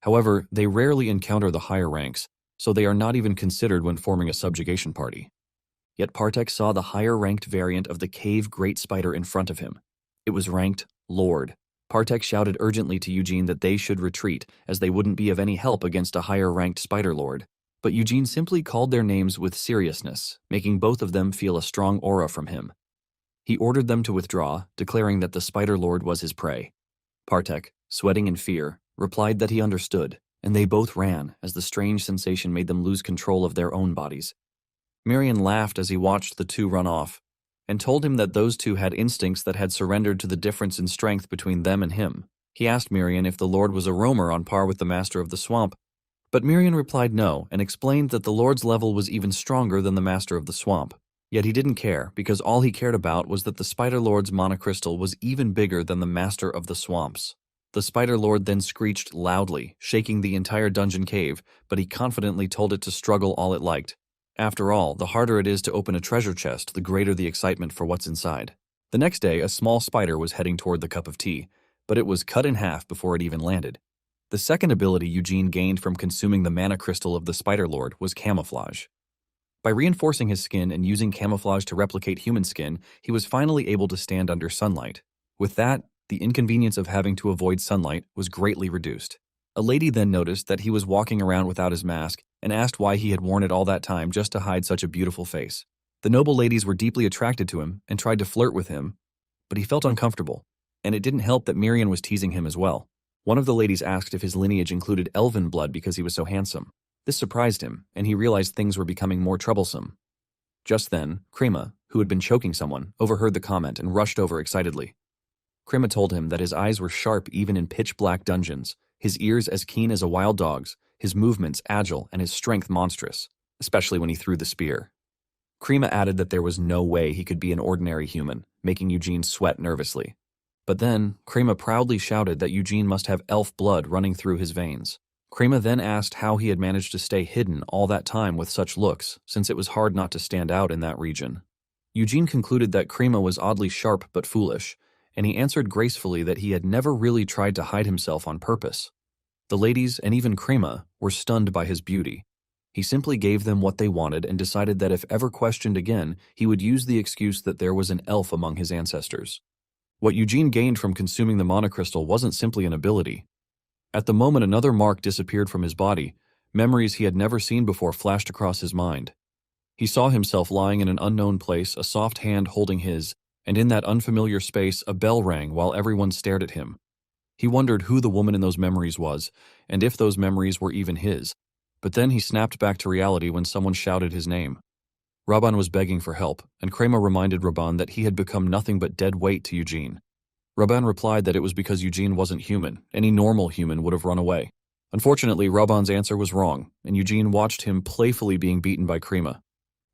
However, they rarely encounter the higher ranks, so they are not even considered when forming a subjugation party. Yet Partek saw the higher-ranked variant of the cave great spider in front of him. It was ranked Lord. Partek shouted urgently to Eugene that they should retreat, as they wouldn't be of any help against a higher-ranked spider lord. But Eugene simply called their names with seriousness, making both of them feel a strong aura from him. He ordered them to withdraw, declaring that the spider lord was his prey. Partek, sweating in fear, replied that he understood, and they both ran as the strange sensation made them lose control of their own bodies. Marion laughed as he watched the two run off, and told him that those two had instincts that had surrendered to the difference in strength between them and him. He asked Marion if the Lord was a roamer on par with the Master of the Swamp, but Marion replied no and explained that the Lord's level was even stronger than the Master of the Swamp. Yet he didn't care, because all he cared about was that the Spider Lord's monocrystal was even bigger than the Master of the Swamps. The Spider Lord then screeched loudly, shaking the entire dungeon cave, but he confidently told it to struggle all it liked. After all, the harder it is to open a treasure chest, the greater the excitement for what's inside. The next day, a small spider was heading toward the cup of tea, but it was cut in half before it even landed. The second ability Eugene gained from consuming the mana crystal of the Spider Lord was camouflage. By reinforcing his skin and using camouflage to replicate human skin, he was finally able to stand under sunlight. With that, the inconvenience of having to avoid sunlight was greatly reduced. A lady then noticed that he was walking around without his mask and asked why he had worn it all that time just to hide such a beautiful face. The noble ladies were deeply attracted to him and tried to flirt with him, but he felt uncomfortable, and it didn't help that Miriam was teasing him as well. One of the ladies asked if his lineage included elven blood because he was so handsome. This surprised him, and he realized things were becoming more troublesome. Just then, Crema, who had been choking someone, overheard the comment and rushed over excitedly. Crema told him that his eyes were sharp even in pitch-black dungeons, his ears as keen as a wild dog's, his movements agile, and his strength monstrous, especially when he threw the spear. Crema added that there was no way he could be an ordinary human, making Eugene sweat nervously. But then, Crema proudly shouted that Eugene must have elf blood running through his veins. Crema then asked how he had managed to stay hidden all that time with such looks, since it was hard not to stand out in that region. Eugene concluded that Crema was oddly sharp but foolish, and he answered gracefully that he had never really tried to hide himself on purpose. The ladies, and even Crema, were stunned by his beauty. He simply gave them what they wanted and decided that if ever questioned again, he would use the excuse that there was an elf among his ancestors. What Eugene gained from consuming the monocrystal wasn't simply an ability. At the moment another mark disappeared from his body, memories he had never seen before flashed across his mind. He saw himself lying in an unknown place, a soft hand holding his, and in that unfamiliar space a bell rang while everyone stared at him. He wondered who the woman in those memories was, and if those memories were even his. But then he snapped back to reality when someone shouted his name. Raban was begging for help, and Crema reminded Raban that he had become nothing but dead weight to Eugene. Raban replied that it was because Eugene wasn't human. Any normal human would have run away. Unfortunately, Raban's answer was wrong, and Eugene watched him playfully being beaten by Crema.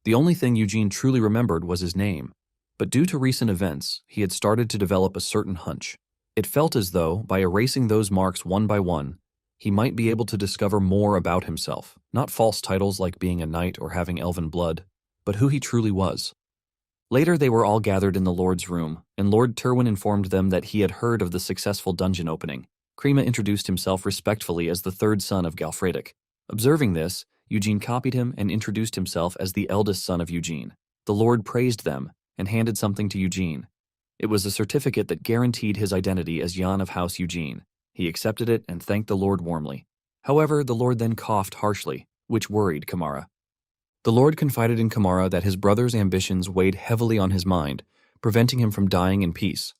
The only thing Eugene truly remembered was his name. But due to recent events, he had started to develop a certain hunch. It felt as though, by erasing those marks one by one, he might be able to discover more about himself, not false titles like being a knight or having elven blood, but who he truly was. Later they were all gathered in the Lord's room, and Lord Terwin informed them that he had heard of the successful dungeon opening. Crema introduced himself respectfully as the third son of Galfredic. Observing this, Eugene copied him and introduced himself as the eldest son of Eugene. The Lord praised them and handed something to Eugene. It was a certificate that guaranteed his identity as Jan of House Eugene. He accepted it and thanked the Lord warmly. However, the Lord then coughed harshly, which worried Kamara. The Lord confided in Kamara that his brother's ambitions weighed heavily on his mind, preventing him from dying in peace.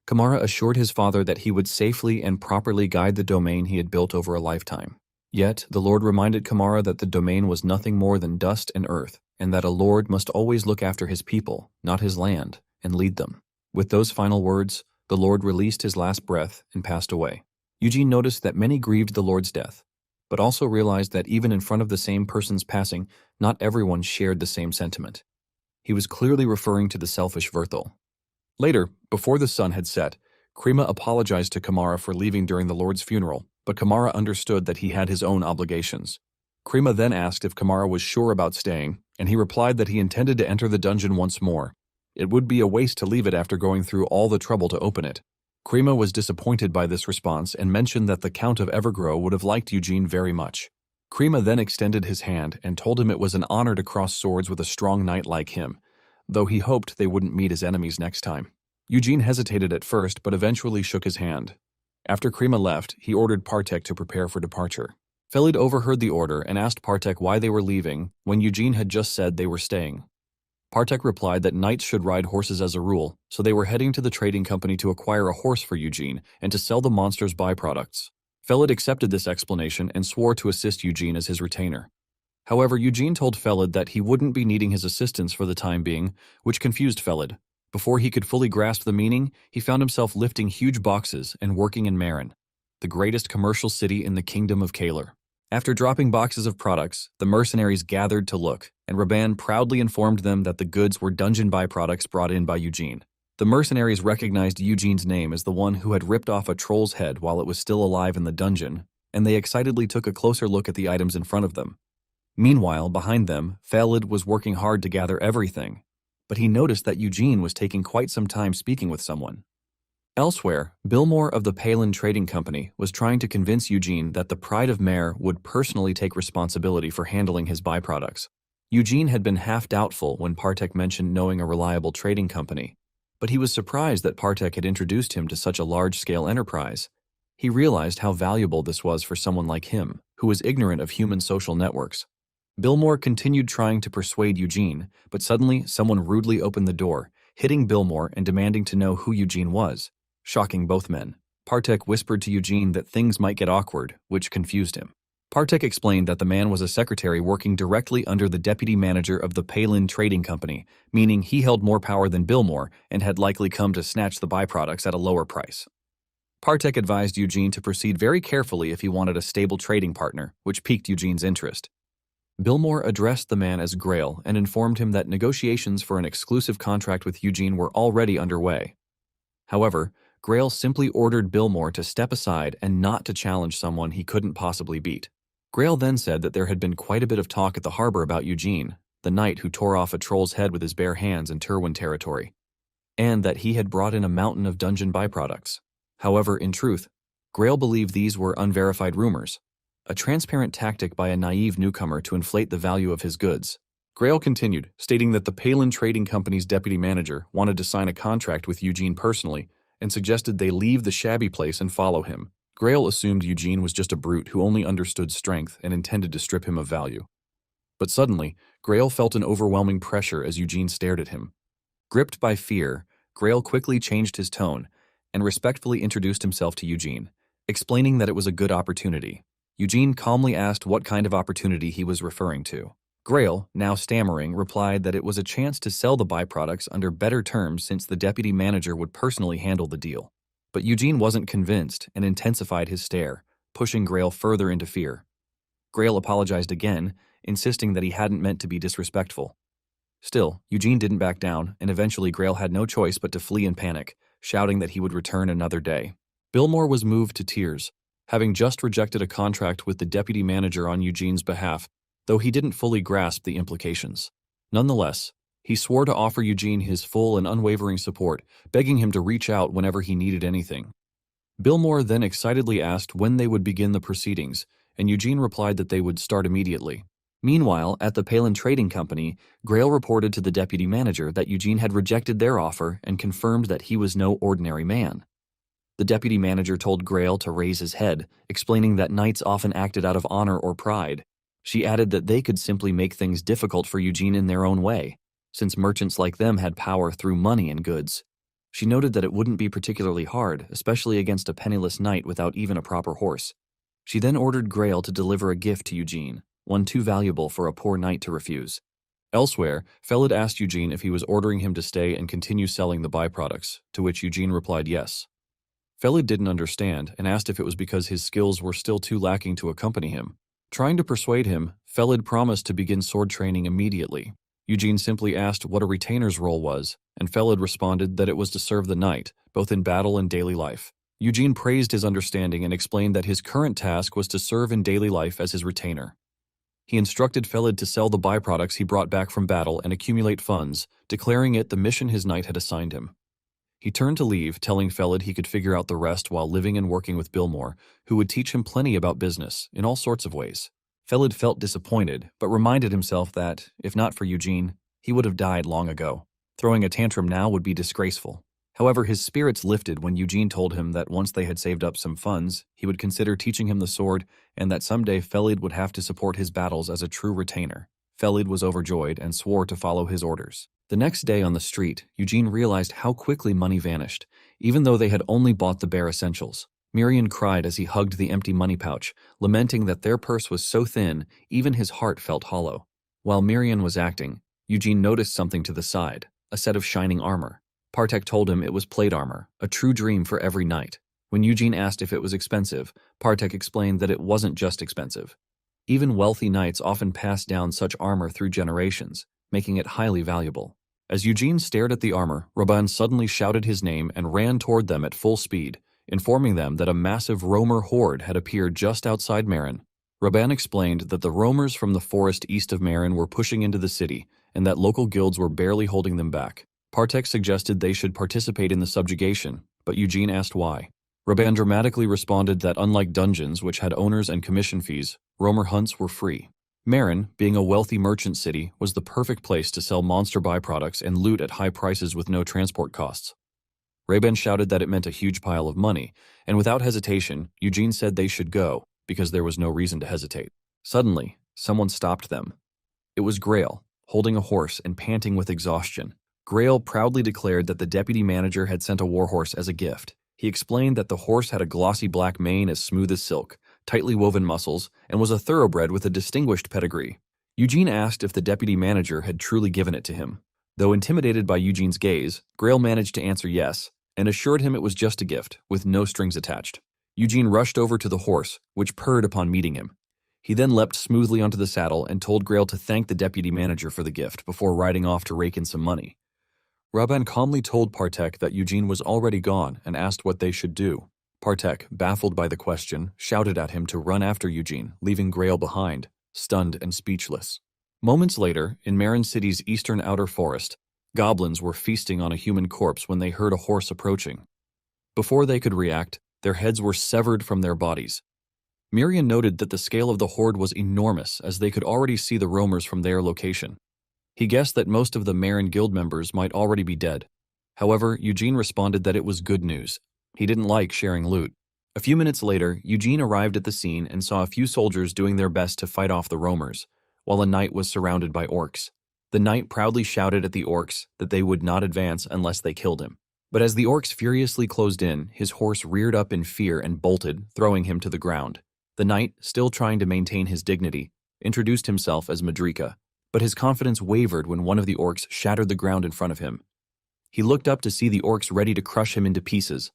Kamara assured his father that he would safely and properly guide the domain he had built over a lifetime. Yet, the Lord reminded Kamara that the domain was nothing more than dust and earth, and that a lord must always look after his people, not his land, and lead them. With those final words, the Lord released his last breath and passed away. Eugene noticed that many grieved the Lord's death, but also realized that even in front of the same person's passing, not everyone shared the same sentiment. He was clearly referring to the selfish Verthal. Later, before the sun had set, Krima apologized to Kamara for leaving during the Lord's funeral, but Kamara understood that he had his own obligations. Krima then asked if Kamara was sure about staying, and he replied that he intended to enter the dungeon once more. It would be a waste to leave it after going through all the trouble to open it. Krima was disappointed by this response and mentioned that the Count of Evergrow would have liked Eugene very much. Krima then extended his hand and told him it was an honor to cross swords with a strong knight like him, though he hoped they wouldn't meet as enemies next time. Eugene hesitated at first but eventually shook his hand. After Krima left, he ordered Partek to prepare for departure. Felid overheard the order and asked Partek why they were leaving when Eugene had just said they were staying. Partek replied that knights should ride horses as a rule, so they were heading to the trading company to acquire a horse for Eugene and to sell the monster's byproducts. Felid accepted this explanation and swore to assist Eugene as his retainer. However, Eugene told Felid that he wouldn't be needing his assistance for the time being, which confused Felid. Before he could fully grasp the meaning, he found himself lifting huge boxes and working in Marin, the greatest commercial city in the kingdom of Kaler. After dropping boxes of products, the mercenaries gathered to look, and Raban proudly informed them that the goods were dungeon byproducts brought in by Eugene. The mercenaries recognized Eugene's name as the one who had ripped off a troll's head while it was still alive in the dungeon, and they excitedly took a closer look at the items in front of them. Meanwhile, behind them, Felid was working hard to gather everything, but he noticed that Eugene was taking quite some time speaking with someone. Elsewhere, Billmore of the Palin Trading Company was trying to convince Eugene that the Pride of Mare would personally take responsibility for handling his byproducts. Eugene had been half doubtful when Partek mentioned knowing a reliable trading company, but he was surprised that Partek had introduced him to such a large-scale enterprise. He realized how valuable this was for someone like him, who was ignorant of human social networks. Billmore continued trying to persuade Eugene, but suddenly someone rudely opened the door, hitting Billmore and demanding to know who Eugene was. Shocking both men, Partek whispered to Eugene that things might get awkward, which confused him. Partek explained that the man was a secretary working directly under the deputy manager of the Palin Trading Company, meaning he held more power than Billmore and had likely come to snatch the byproducts at a lower price. Partek advised Eugene to proceed very carefully if he wanted a stable trading partner, which piqued Eugene's interest. Billmore addressed the man as Grail and informed him that negotiations for an exclusive contract with Eugene were already underway. However, Grail simply ordered Billmore to step aside and not to challenge someone he couldn't possibly beat. Grail then said that there had been quite a bit of talk at the harbor about Eugene, the knight who tore off a troll's head with his bare hands in Turwin territory, and that he had brought in a mountain of dungeon byproducts. However, in truth, Grail believed these were unverified rumors, a transparent tactic by a naive newcomer to inflate the value of his goods. Grail continued, stating that the Palin Trading Company's deputy manager wanted to sign a contract with Eugene personally and suggested they leave the shabby place and follow him. Grail assumed Eugene was just a brute who only understood strength and intended to strip him of value. But suddenly, Grail felt an overwhelming pressure as Eugene stared at him. Gripped by fear, Grail quickly changed his tone and respectfully introduced himself to Eugene, explaining that it was a good opportunity. Eugene calmly asked what kind of opportunity he was referring to. Grail, now stammering, replied that it was a chance to sell the byproducts under better terms since the deputy manager would personally handle the deal. But Eugene wasn't convinced and intensified his stare, pushing Grail further into fear. Grail apologized again, insisting that he hadn't meant to be disrespectful. Still, Eugene didn't back down, and eventually Grail had no choice but to flee in panic, shouting that he would return another day. Billmore was moved to tears, having just rejected a contract with the deputy manager on Eugene's behalf, though he didn't fully grasp the implications. Nonetheless, he swore to offer Eugene his full and unwavering support, begging him to reach out whenever he needed anything. Billmore then excitedly asked when they would begin the proceedings, and Eugene replied that they would start immediately. Meanwhile, at the Palin Trading Company, Grail reported to the deputy manager that Eugene had rejected their offer and confirmed that he was no ordinary man. The deputy manager told Grail to raise his head, explaining that knights often acted out of honor or pride. She added that they could simply make things difficult for Eugene in their own way, since merchants like them had power through money and goods. She noted that it wouldn't be particularly hard, especially against a penniless knight without even a proper horse. She then ordered Grail to deliver a gift to Eugene, one too valuable for a poor knight to refuse. Elsewhere, Felid asked Eugene if he was ordering him to stay and continue selling the byproducts, to which Eugene replied yes. Felid didn't understand and asked if it was because his skills were still too lacking to accompany him. Trying to persuade him, Felid promised to begin sword training immediately. Eugene simply asked what a retainer's role was, and Felid responded that it was to serve the knight, both in battle and daily life. Eugene praised his understanding and explained that his current task was to serve in daily life as his retainer. He instructed Felid to sell the byproducts he brought back from battle and accumulate funds, declaring it the mission his knight had assigned him. He turned to leave, telling Felid he could figure out the rest while living and working with Billmore, who would teach him plenty about business, in all sorts of ways. Felid felt disappointed, but reminded himself that, if not for Eugene, he would have died long ago. Throwing a tantrum now would be disgraceful. However, his spirits lifted when Eugene told him that once they had saved up some funds, he would consider teaching him the sword and that someday Felid would have to support his battles as a true retainer. Felid was overjoyed and swore to follow his orders. The next day on the street, Eugene realized how quickly money vanished, even though they had only bought the bare essentials. Miriam cried as he hugged the empty money pouch, lamenting that their purse was so thin, even his heart felt hollow. While Miriam was acting, Eugene noticed something to the side, a set of shining armor. Partek told him it was plate armor, a true dream for every knight. When Eugene asked if it was expensive, Partek explained that it wasn't just expensive. Even wealthy knights often passed down such armor through generations, making it highly valuable. As Eugene stared at the armor, Raban suddenly shouted his name and ran toward them at full speed, informing them that a massive roamer horde had appeared just outside Marin. Raban explained that the roamers from the forest east of Marin were pushing into the city, and that local guilds were barely holding them back. Partek suggested they should participate in the subjugation, but Eugene asked why. Raban dramatically responded that unlike dungeons, which had owners and commission fees, roamer hunts were free. Marin, being a wealthy merchant city, was the perfect place to sell monster byproducts and loot at high prices with no transport costs. Raban shouted that it meant a huge pile of money, and without hesitation, Eugene said they should go, because there was no reason to hesitate. Suddenly, someone stopped them. It was Grail, holding a horse and panting with exhaustion. Grail proudly declared that the deputy manager had sent a warhorse as a gift. He explained that the horse had a glossy black mane as smooth as silk, tightly woven muscles, and was a thoroughbred with a distinguished pedigree. Eugene asked if the deputy manager had truly given it to him. Though intimidated by Eugene's gaze, Grail managed to answer yes, and assured him it was just a gift, with no strings attached. Eugene rushed over to the horse, which purred upon meeting him. He then leapt smoothly onto the saddle and told Grail to thank the deputy manager for the gift before riding off to rake in some money. Raban calmly told Partek that Eugene was already gone and asked what they should do. Partek, baffled by the question, shouted at him to run after Eugene, leaving Grail behind, stunned and speechless. Moments later, in Marin City's eastern outer forest, goblins were feasting on a human corpse when they heard a horse approaching. Before they could react, their heads were severed from their bodies. Miriam noted that the scale of the horde was enormous, as they could already see the roamers from their location. He guessed that most of the Marin Guild members might already be dead. However, Eugene responded that it was good news. He didn't like sharing loot. A few minutes later, Eugene arrived at the scene and saw a few soldiers doing their best to fight off the roamers, while a knight was surrounded by orcs. The knight proudly shouted at the orcs that they would not advance unless they killed him. But as the orcs furiously closed in, his horse reared up in fear and bolted, throwing him to the ground. The knight, still trying to maintain his dignity, introduced himself as Madrika, but his confidence wavered when one of the orcs shattered the ground in front of him. He looked up to see the orcs ready to crush him into pieces.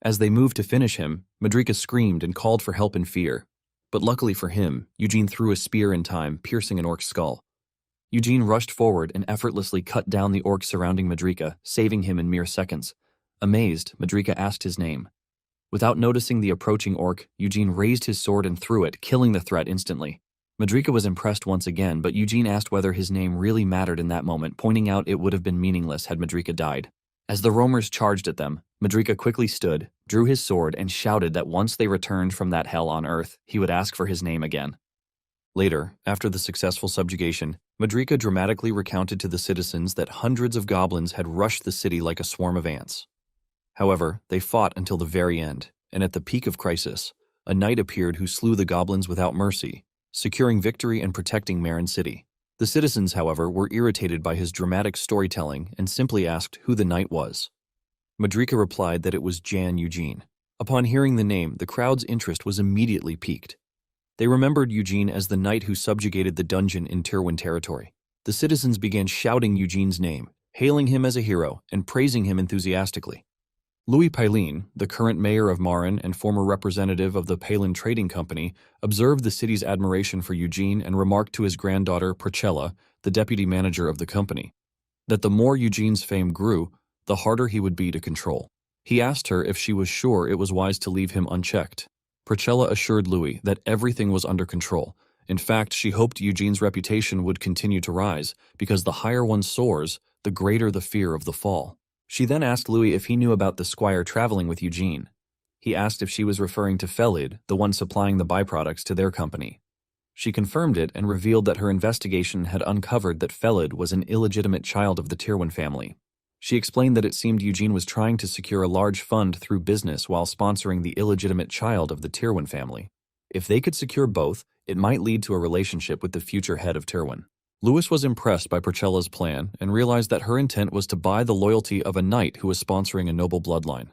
As they moved to finish him, Madrika screamed and called for help in fear. But luckily for him, Eugene threw a spear in time, piercing an orc's skull. Eugene rushed forward and effortlessly cut down the orc surrounding Madrika, saving him in mere seconds. Amazed, Madrika asked his name. Without noticing the approaching orc, Eugene raised his sword and threw it, killing the threat instantly. Madrika was impressed once again, but Eugene asked whether his name really mattered in that moment, pointing out it would have been meaningless had Madrika died. As the roamers charged at them, Madrika quickly stood, drew his sword, and shouted that once they returned from that hell on Earth, he would ask for his name again. Later, after the successful subjugation, Madrika dramatically recounted to the citizens that hundreds of goblins had rushed the city like a swarm of ants. However, they fought until the very end, and at the peak of crisis, a knight appeared who slew the goblins without mercy, securing victory and protecting Marin City. The citizens, however, were irritated by his dramatic storytelling and simply asked who the knight was. Madrika replied that it was Jan Eugene. Upon hearing the name, the crowd's interest was immediately piqued. They remembered Eugene as the knight who subjugated the dungeon in Tirwin territory. The citizens began shouting Eugene's name, hailing him as a hero, and praising him enthusiastically. Louis Pailin, the current mayor of Marin and former representative of the Palin Trading Company, observed the city's admiration for Eugene and remarked to his granddaughter Priscilla, the deputy manager of the company, that the more Eugene's fame grew, the harder he would be to control. He asked her if she was sure it was wise to leave him unchecked. Priscilla assured Louis that everything was under control. In fact, she hoped Eugene's reputation would continue to rise, because the higher one soars, the greater the fear of the fall. She then asked Louis if he knew about the squire traveling with Eugene. He asked if she was referring to Felid, the one supplying the byproducts to their company. She confirmed it and revealed that her investigation had uncovered that Felid was an illegitimate child of the Tirwin family. She explained that it seemed Eugene was trying to secure a large fund through business while sponsoring the illegitimate child of the Tirwin family. If they could secure both, it might lead to a relationship with the future head of Tirwin. Louis was impressed by Priscilla's plan and realized that her intent was to buy the loyalty of a knight who was sponsoring a noble bloodline.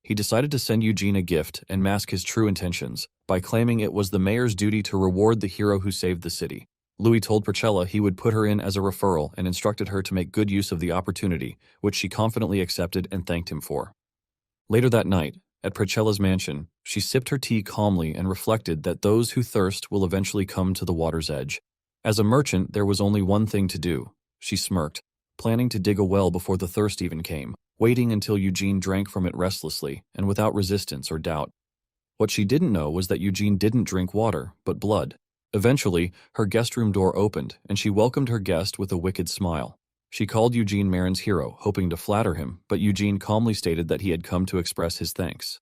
He decided to send Eugene a gift and mask his true intentions by claiming it was the mayor's duty to reward the hero who saved the city. Louis told Priscilla he would put her in as a referral and instructed her to make good use of the opportunity, which she confidently accepted and thanked him for. Later that night, at Priscilla's mansion, she sipped her tea calmly and reflected that those who thirst will eventually come to the water's edge. As a merchant, there was only one thing to do. She smirked, planning to dig a well before the thirst even came, waiting until Eugene drank from it restlessly and without resistance or doubt. What she didn't know was that Eugene didn't drink water, but blood. Eventually, her guest room door opened, and she welcomed her guest with a wicked smile. She called Eugene Marin's hero, hoping to flatter him, but Eugene calmly stated that he had come to express his thanks.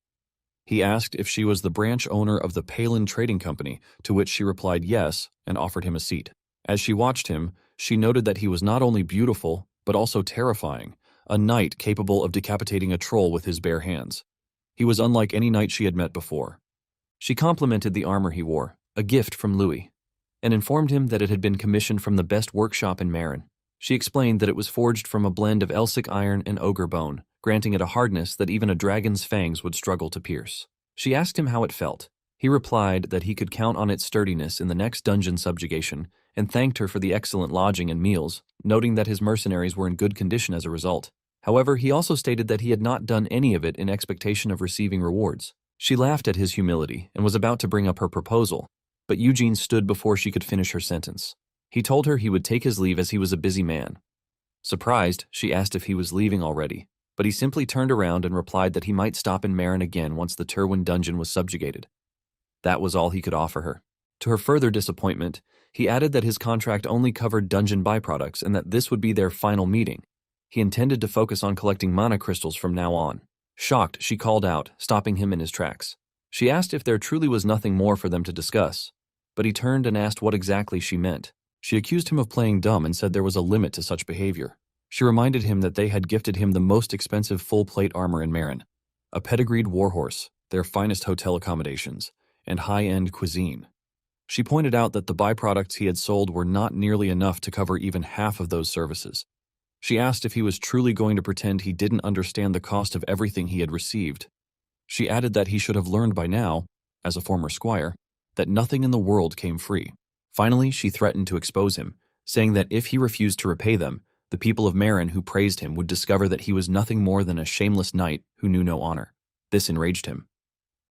He asked if she was the branch owner of the Palin Trading Company, to which she replied yes and offered him a seat. As she watched him, she noted that he was not only beautiful, but also terrifying, a knight capable of decapitating a troll with his bare hands. He was unlike any knight she had met before. She complimented the armor he wore, a gift from Louis, and informed him that it had been commissioned from the best workshop in Marin. She explained that it was forged from a blend of Elsic iron and ogre bone, granting it a hardness that even a dragon's fangs would struggle to pierce. She asked him how it felt. He replied that he could count on its sturdiness in the next dungeon subjugation, and thanked her for the excellent lodging and meals, noting that his mercenaries were in good condition as a result. However, he also stated that he had not done any of it in expectation of receiving rewards. She laughed at his humility and was about to bring up her proposal, but Eugene stood before she could finish her sentence. He told her he would take his leave as he was a busy man. Surprised, she asked if he was leaving already, but he simply turned around and replied that he might stop in Marin again once the Tirwin dungeon was subjugated. That was all he could offer her. To her further disappointment, he added that his contract only covered dungeon byproducts and that this would be their final meeting. He intended to focus on collecting mana crystals from now on. Shocked, she called out, stopping him in his tracks. She asked if there truly was nothing more for them to discuss, but he turned and asked what exactly she meant. She accused him of playing dumb and said there was a limit to such behavior. She reminded him that they had gifted him the most expensive full-plate armor in Marin, a pedigreed warhorse, their finest hotel accommodations, and high-end cuisine. She pointed out that the byproducts he had sold were not nearly enough to cover even half of those services. She asked if he was truly going to pretend he didn't understand the cost of everything he had received. She added that he should have learned by now, as a former squire, that nothing in the world came free. Finally, she threatened to expose him, saying that if he refused to repay them, the people of Marin who praised him would discover that he was nothing more than a shameless knight who knew no honor. This enraged him.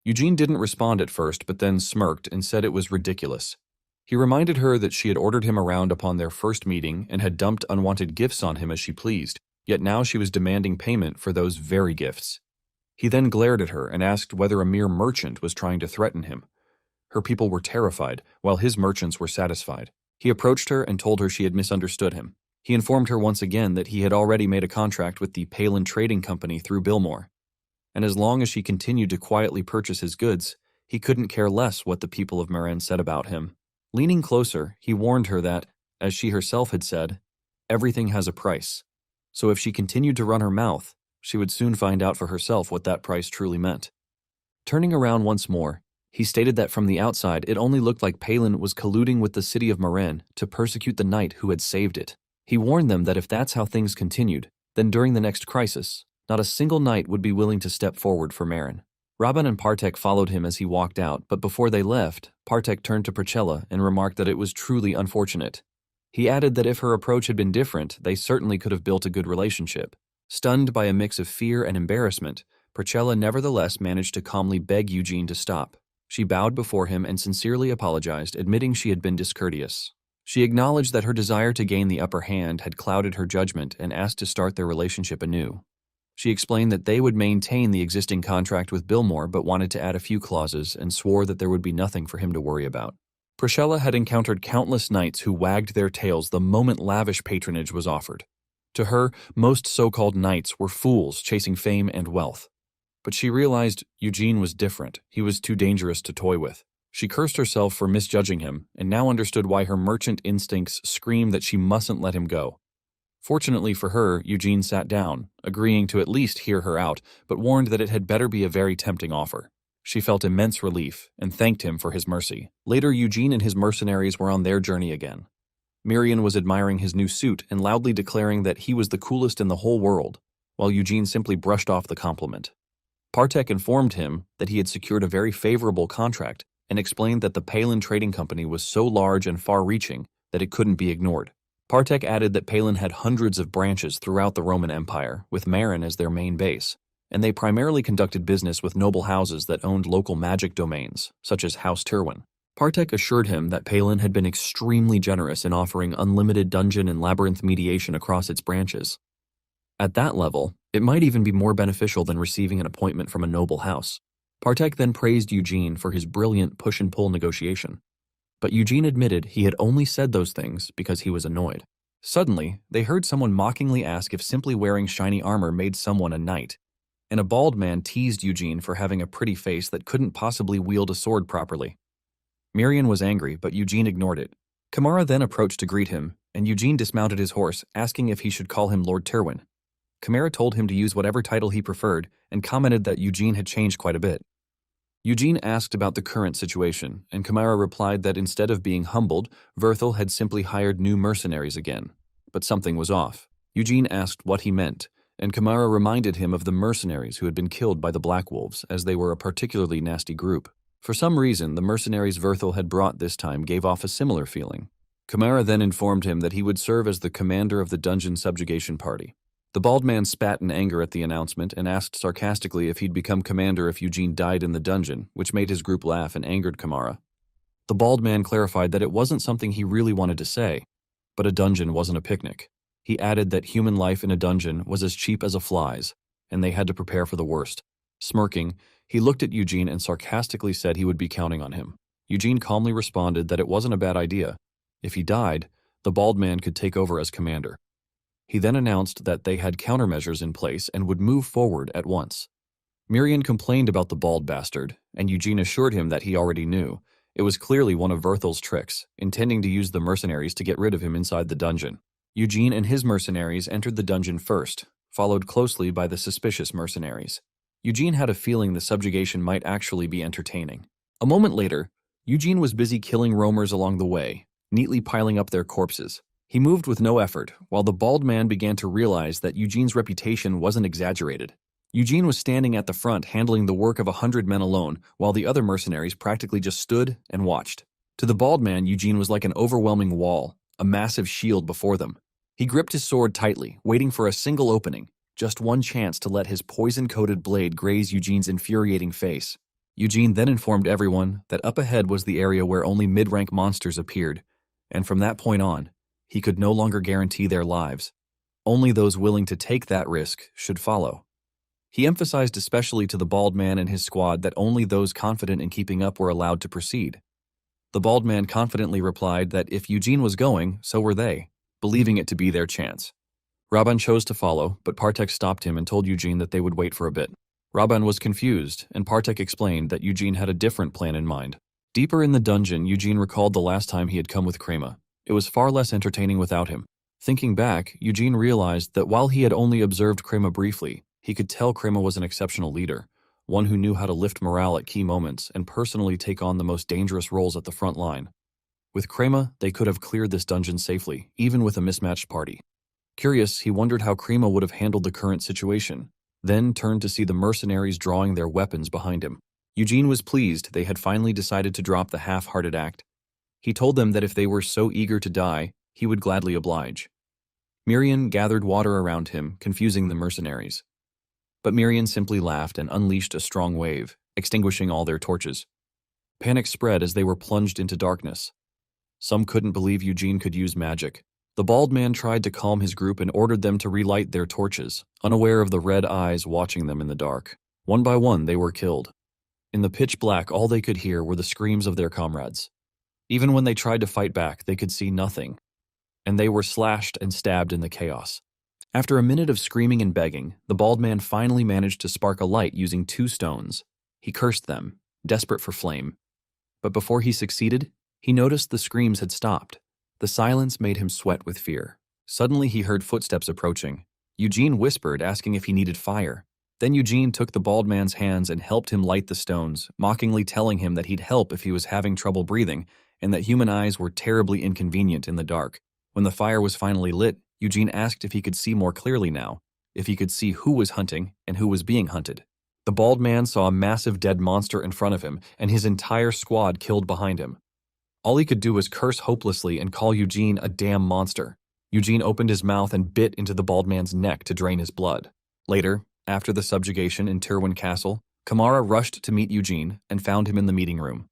Eugene didn't respond at first, but then smirked and said it was ridiculous. He reminded her that she had ordered him around upon their first meeting and had dumped unwanted gifts on him as she pleased, yet now she was demanding payment for those very gifts. He then glared at her and asked whether a mere merchant was trying to threaten him. Her people were terrified, while his merchants were satisfied. He approached her and told her she had misunderstood him. He informed her once again that he had already made a contract with the Palin Trading Company through Billmore, and as long as she continued to quietly purchase his goods, he couldn't care less what the people of Marin said about him. Leaning closer, he warned her that, as she herself had said, everything has a price. So if she continued to run her mouth, she would soon find out for herself what that price truly meant. Turning around once more, he stated that from the outside it only looked like Palin was colluding with the city of Marin to persecute the knight who had saved it. He warned them that if that's how things continued, then during the next crisis, not a single knight would be willing to step forward for Marin. Robin and Partek followed him as he walked out, but before they left, Partek turned to Priscilla and remarked that it was truly unfortunate. He added that if her approach had been different, they certainly could have built a good relationship. Stunned by a mix of fear and embarrassment, Priscilla nevertheless managed to calmly beg Eugene to stop. She bowed before him and sincerely apologized, admitting she had been discourteous. She acknowledged that her desire to gain the upper hand had clouded her judgment and asked to start their relationship anew. She explained that they would maintain the existing contract with Billmore but wanted to add a few clauses and swore that there would be nothing for him to worry about. Priscilla had encountered countless knights who wagged their tails the moment lavish patronage was offered. To her, most so-called knights were fools chasing fame and wealth. But she realized Eugene was different. He was too dangerous to toy with. She cursed herself for misjudging him and now understood why her merchant instincts screamed that she mustn't let him go. Fortunately for her, Eugene sat down, agreeing to at least hear her out, but warned that it had better be a very tempting offer. She felt immense relief and thanked him for his mercy. Later, Eugene and his mercenaries were on their journey again. Miriam was admiring his new suit and loudly declaring that he was the coolest in the whole world, while Eugene simply brushed off the compliment. Partek informed him that he had secured a very favorable contract and explained that the Palin Trading Company was so large and far-reaching that it couldn't be ignored. Partek added that Palin had hundreds of branches throughout the Roman Empire, with Marin as their main base, and they primarily conducted business with noble houses that owned local magic domains, such as House Tirwin. Partek assured him that Palin had been extremely generous in offering unlimited dungeon and labyrinth mediation across its branches. At that level, it might even be more beneficial than receiving an appointment from a noble house. Partek then praised Eugene for his brilliant push-and-pull negotiation. But Eugene admitted he had only said those things because he was annoyed. Suddenly, they heard someone mockingly ask if simply wearing shiny armor made someone a knight, and a bald man teased Eugene for having a pretty face that couldn't possibly wield a sword properly. Miriam was angry, but Eugene ignored it. Kamara then approached to greet him, and Eugene dismounted his horse, asking if he should call him Lord Tirwin. Kamara told him to use whatever title he preferred and commented that Eugene had changed quite a bit. Eugene asked about the current situation, and Kamara replied that instead of being humbled, Verthel had simply hired new mercenaries again. But something was off. Eugene asked what he meant, and Kamara reminded him of the mercenaries who had been killed by the Black Wolves, as they were a particularly nasty group. For some reason, the mercenaries Verthel had brought this time gave off a similar feeling. Kamara then informed him that he would serve as the commander of the dungeon subjugation party. The bald man spat in anger at the announcement and asked sarcastically if he'd become commander if Eugene died in the dungeon, which made his group laugh and angered Kamara. The bald man clarified that it wasn't something he really wanted to say, but a dungeon wasn't a picnic. He added that human life in a dungeon was as cheap as a fly's, and they had to prepare for the worst. Smirking, he looked at Eugene and sarcastically said he would be counting on him. Eugene calmly responded that it wasn't a bad idea. If he died, the bald man could take over as commander. He then announced that they had countermeasures in place and would move forward at once. Miriam complained about the bald bastard, and Eugene assured him that he already knew. It was clearly one of Verthel's tricks, intending to use the mercenaries to get rid of him inside the dungeon. Eugene and his mercenaries entered the dungeon first, followed closely by the suspicious mercenaries. Eugene had a feeling the subjugation might actually be entertaining. A moment later, Eugene was busy killing roamers along the way, neatly piling up their corpses. He moved with no effort, while the bald man began to realize that Eugene's reputation wasn't exaggerated. Eugene was standing at the front handling the work of 100 men alone, while the other mercenaries practically just stood and watched. To the bald man, Eugene was like an overwhelming wall, a massive shield before them. He gripped his sword tightly, waiting for a single opening, just one chance to let his poison-coated blade graze Eugene's infuriating face. Eugene then informed everyone that up ahead was the area where only mid-rank monsters appeared, and from that point on, he could no longer guarantee their lives. Only those willing to take that risk should follow. He emphasized especially to the bald man and his squad that only those confident in keeping up were allowed to proceed. The bald man confidently replied that if Eugene was going, so were they, believing it to be their chance. Raban chose to follow, but Partek stopped him and told Eugene that they would wait for a bit. Raban was confused, and Partek explained that Eugene had a different plan in mind. Deeper in the dungeon, Eugene recalled the last time he had come with Krema. It was far less entertaining without him. Thinking back, Eugene realized that while he had only observed Krema briefly, he could tell Krema was an exceptional leader, one who knew how to lift morale at key moments and personally take on the most dangerous roles at the front line. With Krema, they could have cleared this dungeon safely, even with a mismatched party. Curious, he wondered how Krema would have handled the current situation, then turned to see the mercenaries drawing their weapons behind him. Eugene was pleased they had finally decided to drop the half-hearted act. He told them that if they were so eager to die, he would gladly oblige. Mirian gathered water around him, confusing the mercenaries. But Mirian simply laughed and unleashed a strong wave, extinguishing all their torches. Panic spread as they were plunged into darkness. Some couldn't believe Eugene could use magic. The bald man tried to calm his group and ordered them to relight their torches, unaware of the red eyes watching them in the dark. One by one, they were killed. In the pitch black, all they could hear were the screams of their comrades. Even when they tried to fight back, they could see nothing, and they were slashed and stabbed in the chaos. After a minute of screaming and begging, the bald man finally managed to spark a light using 2 stones. He cursed them, desperate for flame. But before he succeeded, he noticed the screams had stopped. The silence made him sweat with fear. Suddenly he heard footsteps approaching. Eugene whispered, asking if he needed fire. Then Eugene took the bald man's hands and helped him light the stones, mockingly telling him that he'd help if he was having trouble breathing, and that human eyes were terribly inconvenient in the dark. When the fire was finally lit, Eugene asked if he could see more clearly now, if he could see who was hunting and who was being hunted. The bald man saw a massive dead monster in front of him and his entire squad killed behind him. All he could do was curse hopelessly and call Eugene a damn monster. Eugene opened his mouth and bit into the bald man's neck to drain his blood. Later, after the subjugation in Tirwin Castle, Kamara rushed to meet Eugene and found him in the meeting room.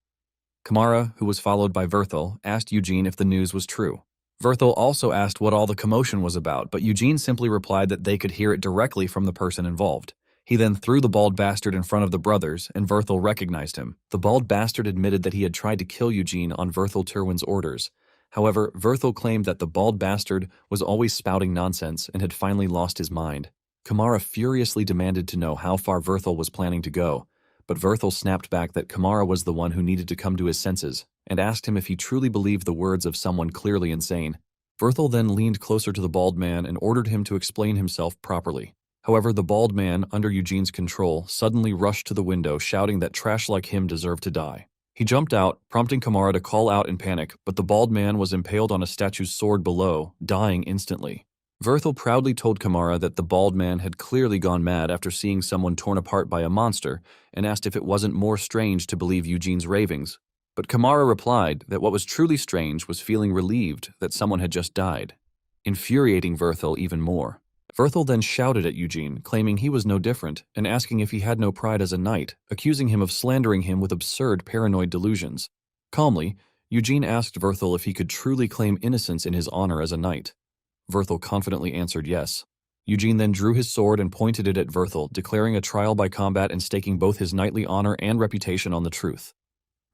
Kamara, who was followed by Verthel, asked Eugene if the news was true. Verthel also asked what all the commotion was about, but Eugene simply replied that they could hear it directly from the person involved. He then threw the bald bastard in front of the brothers, and Verthel recognized him. The bald bastard admitted that he had tried to kill Eugene on Verthel Tirwin's orders. However, Verthel claimed that the bald bastard was always spouting nonsense and had finally lost his mind. Kamara furiously demanded to know how far Verthel was planning to go, but Verthel snapped back that Kamara was the one who needed to come to his senses, and asked him if he truly believed the words of someone clearly insane. Verthel then leaned closer to the bald man and ordered him to explain himself properly. However, the bald man, under Eugene's control, suddenly rushed to the window, shouting that trash like him deserved to die. He jumped out, prompting Kamara to call out in panic, but the bald man was impaled on a statue's sword below, dying instantly. Verthel proudly told Kamara that the bald man had clearly gone mad after seeing someone torn apart by a monster, and asked if it wasn't more strange to believe Eugene's ravings. But Kamara replied that what was truly strange was feeling relieved that someone had just died, infuriating Verthel even more. Verthel then shouted at Eugene, claiming he was no different, and asking if he had no pride as a knight, accusing him of slandering him with absurd paranoid delusions. Calmly, Eugene asked Verthel if he could truly claim innocence in his honor as a knight. Verthel confidently answered yes. Eugene then drew his sword and pointed it at Verthel, declaring a trial by combat and staking both his knightly honor and reputation on the truth.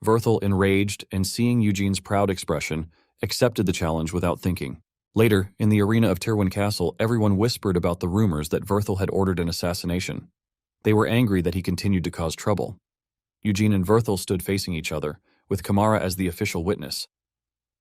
Verthel, enraged and seeing Eugene's proud expression, accepted the challenge without thinking. Later, in the arena of Tirwin Castle, everyone whispered about the rumors that Verthel had ordered an assassination. They were angry that he continued to cause trouble. Eugene and Verthel stood facing each other, with Kamara as the official witness.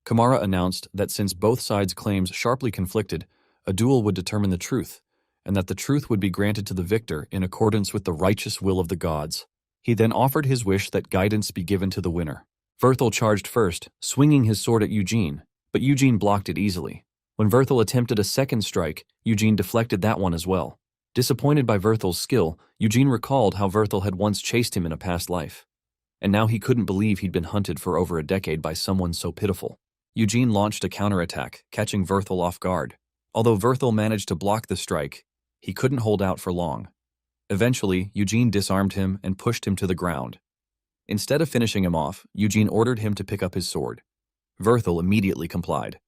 Kamara announced that since both sides' claims sharply conflicted, a duel would determine the truth, and that the truth would be granted to the victor in accordance with the righteous will of the gods. He then offered his wish that guidance be given to the winner. Verthel charged first, swinging his sword at Eugene, but Eugene blocked it easily. When Verthel attempted a second strike, Eugene deflected that one as well. Disappointed by Verthel's skill, Eugene recalled how Verthel had once chased him in a past life. And now he couldn't believe he'd been hunted for over a decade by someone so pitiful. Eugene launched a counterattack, catching Verthel off guard. Although Verthel managed to block the strike, he couldn't hold out for long. Eventually, Eugene disarmed him and pushed him to the ground. Instead of finishing him off, Eugene ordered him to pick up his sword. Verthel immediately complied.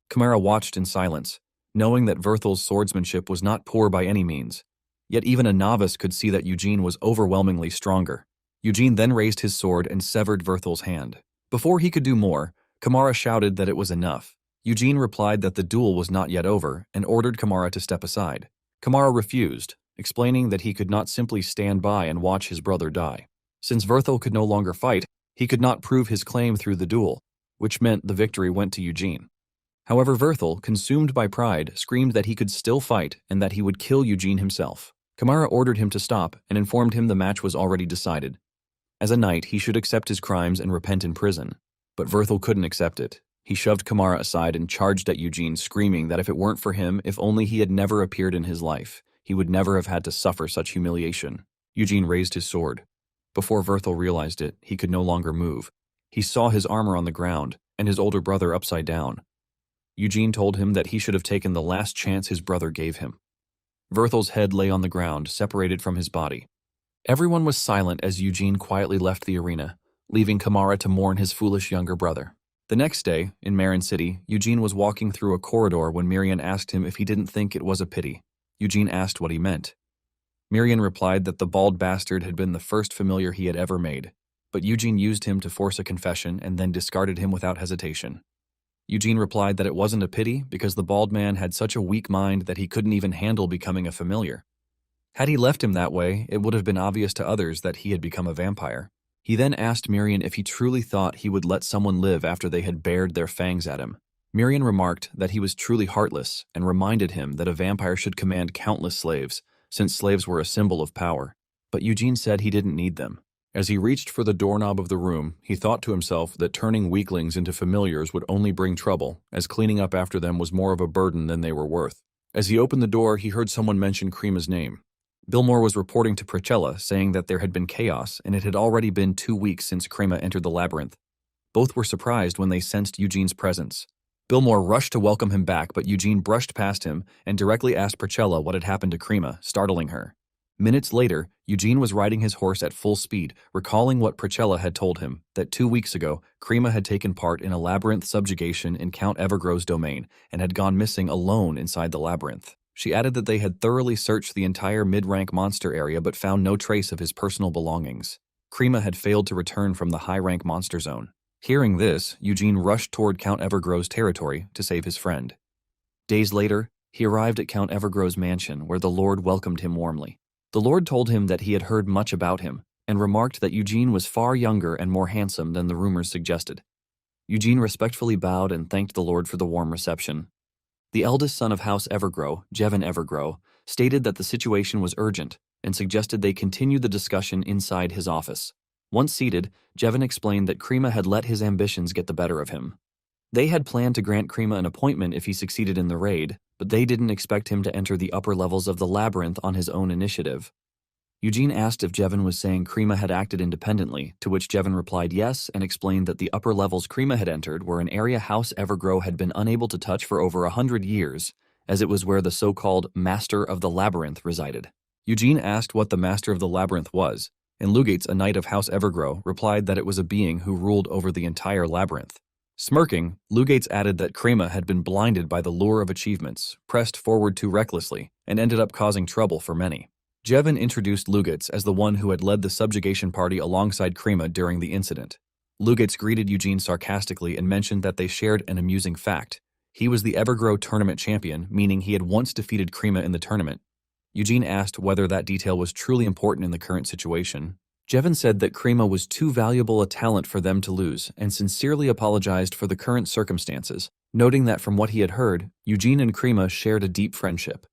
Kamara watched in silence, knowing that Verthel's swordsmanship was not poor by any means. Yet even a novice could see that Eugene was overwhelmingly stronger. Eugene then raised his sword and severed Verthel's hand. Before he could do more, Kamara shouted that it was enough. Eugene replied that the duel was not yet over and ordered Kamara to step aside. Kamara refused, explaining that he could not simply stand by and watch his brother die. Since Verthel could no longer fight, he could not prove his claim through the duel, which meant the victory went to Eugene. However, Verthel, consumed by pride, screamed that he could still fight and that he would kill Eugene himself. Kamara ordered him to stop and informed him the match was already decided. As a knight, he should accept his crimes and repent in prison. But Verthel couldn't accept it. He shoved Kamara aside and charged at Eugene, screaming that if it weren't for him, if only he had never appeared in his life, he would never have had to suffer such humiliation. Eugene raised his sword. Before Verthel realized it, he could no longer move. He saw his armor on the ground and his older brother upside down. Eugene told him that he should have taken the last chance his brother gave him. Werthel's head lay on the ground, separated from his body. Everyone was silent as Eugene quietly left the arena, leaving Kamara to mourn his foolish younger brother. The next day, in Marin City, Eugene was walking through a corridor when Mirian asked him if he didn't think it was a pity. Eugene asked what he meant. Mirian replied that the bald bastard had been the first familiar he had ever made, but Eugene used him to force a confession and then discarded him without hesitation. Eugene replied that it wasn't a pity because the bald man had such a weak mind that he couldn't even handle becoming a familiar. Had he left him that way, it would have been obvious to others that he had become a vampire. He then asked Mirian if he truly thought he would let someone live after they had bared their fangs at him. Mirian remarked that he was truly heartless and reminded him that a vampire should command countless slaves, since slaves were a symbol of power. But Eugene said he didn't need them. As he reached for the doorknob of the room, he thought to himself that turning weaklings into familiars would only bring trouble, as cleaning up after them was more of a burden than they were worth. As he opened the door, he heard someone mention Krima's name. Billmore was reporting to Priscilla, saying that there had been chaos and it had already been 2 weeks since Krima entered the labyrinth. Both were surprised when they sensed Eugene's presence. Billmore rushed to welcome him back, but Eugene brushed past him and directly asked Priscilla what had happened to Krima, startling her. Minutes later, Eugene was riding his horse at full speed, recalling what Priscilla had told him, that 2 weeks ago, Krima had taken part in a labyrinth subjugation in Count Evergro's domain and had gone missing alone inside the labyrinth. She added that they had thoroughly searched the entire mid-rank monster area but found no trace of his personal belongings. Krima had failed to return from the high-rank monster zone. Hearing this, Eugene rushed toward Count Evergro's territory to save his friend. Days later, he arrived at Count Evergro's mansion where the Lord welcomed him warmly. The Lord told him that he had heard much about him and remarked that Eugene was far younger and more handsome than the rumors suggested. Eugene respectfully bowed and thanked the Lord for the warm reception. The eldest son of House Evergrow, Jevin Evergrow, stated that the situation was urgent and suggested they continue the discussion inside his office. Once seated, Jevin explained that Krima had let his ambitions get the better of him. They had planned to grant Krima an appointment if he succeeded in the raid, but they didn't expect him to enter the upper levels of the labyrinth on his own initiative. Eugene asked if Jevin was saying Krima had acted independently, to which Jevin replied yes and explained that the upper levels Krima had entered were an area House Evergrow had been unable to touch for over 100 years, as it was where the so-called Master of the Labyrinth resided. Eugene asked what the Master of the Labyrinth was, and Lugates, a knight of House Evergrow, replied that it was a being who ruled over the entire labyrinth. Smirking, Lugates added that Krima had been blinded by the lure of achievements, pressed forward too recklessly, and ended up causing trouble for many. Jevin introduced Lugates as the one who had led the subjugation party alongside Krima during the incident. Lugates greeted Eugene sarcastically and mentioned that they shared an amusing fact. He was the Evergrow tournament champion, meaning he had once defeated Krima in the tournament. Eugene asked whether that detail was truly important in the current situation. Jevin said that Krima was too valuable a talent for them to lose and sincerely apologized for the current circumstances, noting that from what he had heard, Eugene and Krima shared a deep friendship.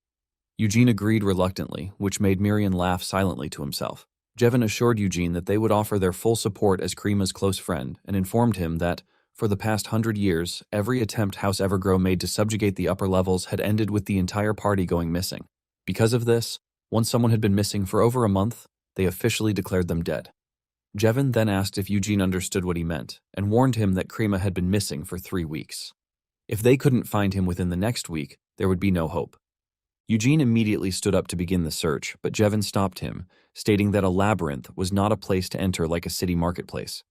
Eugene agreed reluctantly, which made Mirian laugh silently to himself. Jevin assured Eugene that they would offer their full support as Krima's close friend and informed him that, for the past 100 years, every attempt House Evergrow made to subjugate the upper levels had ended with the entire party going missing. Because of this, once someone had been missing for over a month, they officially declared them dead. Jevin then asked if Eugene understood what he meant and warned him that Krima had been missing for 3 weeks. If they couldn't find him within the next week, there would be no hope. Eugene immediately stood up to begin the search, but Jevin stopped him, stating that a labyrinth was not a place to enter like a city marketplace.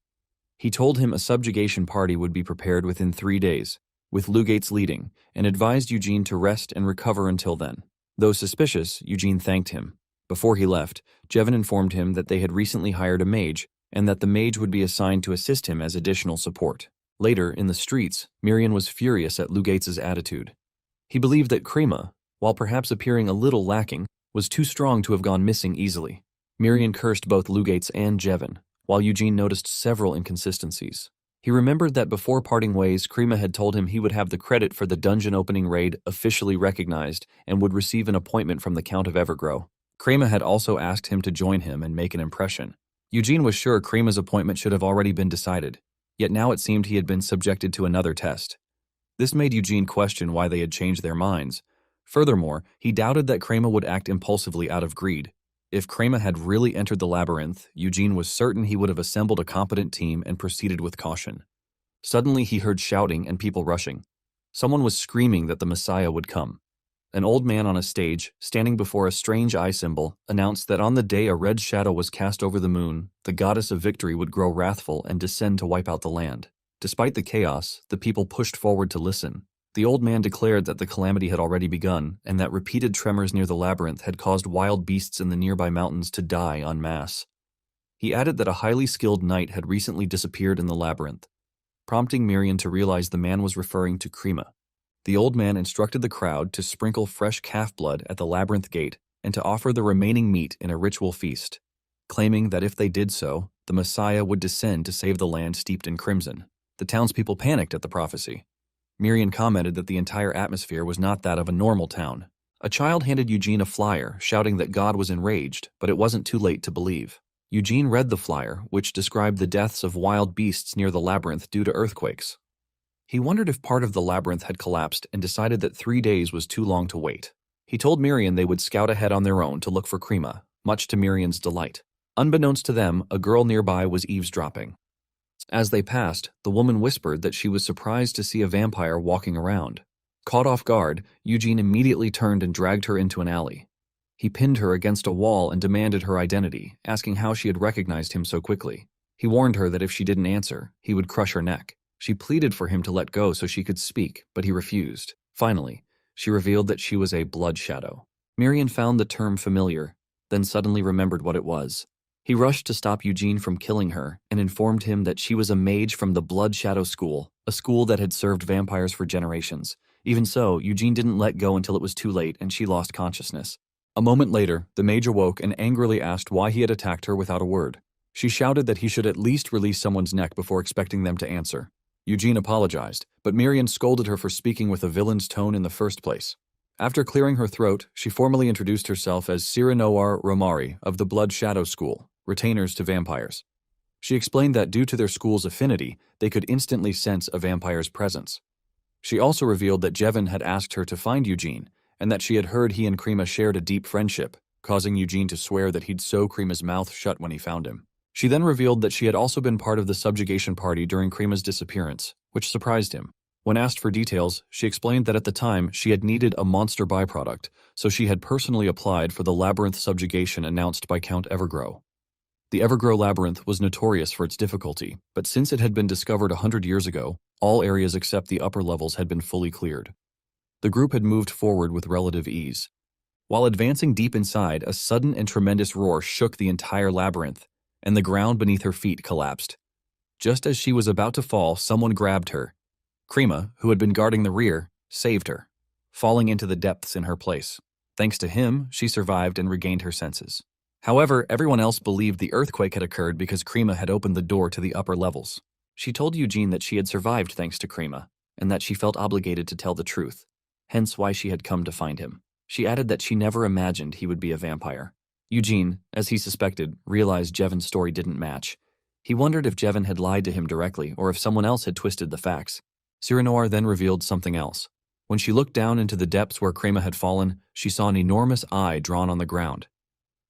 He told him a subjugation party would be prepared within 3 days, with Lugates leading, and advised Eugene to rest and recover until then. Though suspicious, Eugene thanked him. Before he left, Jevin informed him that they had recently hired a mage and that the mage would be assigned to assist him as additional support. Later, in the streets, Mirian was furious at Lugates' attitude. He believed that Krima, while perhaps appearing a little lacking, was too strong to have gone missing easily. Mirian cursed both Lugates and Jevin, while Eugene noticed several inconsistencies. He remembered that before parting ways, Krima had told him he would have the credit for the dungeon opening raid officially recognized and would receive an appointment from the Count of Evergrow. Krima had also asked him to join him and make an impression. Eugene was sure Krima's appointment should have already been decided, yet now it seemed he had been subjected to another test. This made Eugene question why they had changed their minds. Furthermore, he doubted that Krima would act impulsively out of greed. If Krima had really entered the labyrinth, Eugene was certain he would have assembled a competent team and proceeded with caution. Suddenly he heard shouting and people rushing. Someone was screaming that the Messiah would come. An old man on a stage, standing before a strange eye symbol, announced that on the day a red shadow was cast over the moon, the goddess of victory would grow wrathful and descend to wipe out the land. Despite the chaos, the people pushed forward to listen. The old man declared that the calamity had already begun, and that repeated tremors near the labyrinth had caused wild beasts in the nearby mountains to die en masse. He added that a highly skilled knight had recently disappeared in the labyrinth, prompting Miriam to realize the man was referring to Krima. The old man instructed the crowd to sprinkle fresh calf blood at the labyrinth gate and to offer the remaining meat in a ritual feast, claiming that if they did so, the Messiah would descend to save the land steeped in crimson. The townspeople panicked at the prophecy. Miriam commented that the entire atmosphere was not that of a normal town. A child handed Eugene a flyer, shouting that God was enraged, but it wasn't too late to believe. Eugene read the flyer, which described the deaths of wild beasts near the labyrinth due to earthquakes. He wondered if part of the labyrinth had collapsed and decided that 3 days was too long to wait. He told Miriam they would scout ahead on their own to look for Krima, much to Miriam's delight. Unbeknownst to them, a girl nearby was eavesdropping. As they passed, the woman whispered that she was surprised to see a vampire walking around. Caught off guard, Eugene immediately turned and dragged her into an alley. He pinned her against a wall and demanded her identity, asking how she had recognized him so quickly. He warned her that if she didn't answer, he would crush her neck. She pleaded for him to let go so she could speak, but he refused. Finally, she revealed that she was a blood shadow. Miriam found the term familiar, then suddenly remembered what it was. He rushed to stop Eugene from killing her and informed him that she was a mage from the Blood Shadow School, a school that had served vampires for generations. Even so, Eugene didn't let go until it was too late and she lost consciousness. A moment later, the mage awoke and angrily asked why he had attacked her without a word. She shouted that he should at least release someone's neck before expecting them to answer. Eugene apologized, but Miriam scolded her for speaking with a villain's tone in the first place. After clearing her throat, she formally introduced herself as Sirinoar Romari of the Blood Shadow School, retainers to vampires. She explained that due to their school's affinity, they could instantly sense a vampire's presence. She also revealed that Jevin had asked her to find Eugene, and that she had heard he and Krima shared a deep friendship, causing Eugene to swear that he'd sew Krima's mouth shut when he found him. She then revealed that she had also been part of the subjugation party during Krima's disappearance, which surprised him. When asked for details, she explained that at the time she had needed a monster byproduct, so she had personally applied for the labyrinth subjugation announced by Count Evergrow. The Evergrow labyrinth was notorious for its difficulty, but since it had been discovered 100 years ago, all areas except the upper levels had been fully cleared. The group had moved forward with relative ease. While advancing deep inside, a sudden and tremendous roar shook the entire labyrinth, and the ground beneath her feet collapsed. Just as she was about to fall, someone grabbed her. Krima, who had been guarding the rear, saved her, falling into the depths in her place. Thanks to him, she survived and regained her senses. However, everyone else believed the earthquake had occurred because Krima had opened the door to the upper levels. She told Eugene that she had survived thanks to Krima, and that she felt obligated to tell the truth, hence why she had come to find him. She added that she never imagined he would be a vampire. Eugene, as he suspected, realized Jevin's story didn't match. He wondered if Jevin had lied to him directly or if someone else had twisted the facts. Sirinoar then revealed something else. When she looked down into the depths where Krima had fallen, she saw an enormous eye drawn on the ground.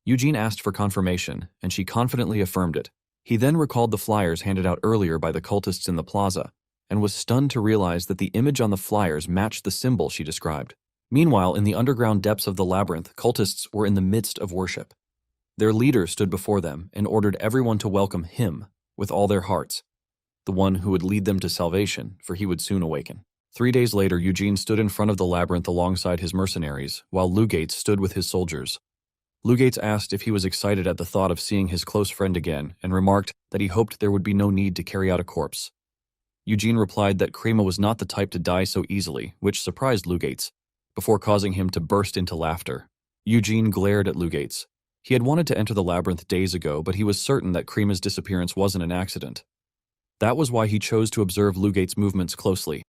Eugene asked for confirmation, and she confidently affirmed it. He then recalled the flyers handed out earlier by the cultists in the plaza, and was stunned to realize that the image on the flyers matched the symbol she described. Meanwhile, in the underground depths of the labyrinth, cultists were in the midst of worship. Their leader stood before them and ordered everyone to welcome him with all their hearts, the one who would lead them to salvation, for he would soon awaken. 3 days later, Eugene stood in front of the labyrinth alongside his mercenaries, while Lugates stood with his soldiers. Lugates asked if he was excited at the thought of seeing his close friend again, and remarked that he hoped there would be no need to carry out a corpse. Eugene replied that Krima was not the type to die so easily, which surprised Lugates, before causing him to burst into laughter. Eugene glared at Lugates. He had wanted to enter the labyrinth days ago, but he was certain that Krima's disappearance wasn't an accident. That was why he chose to observe Lugates' movements closely.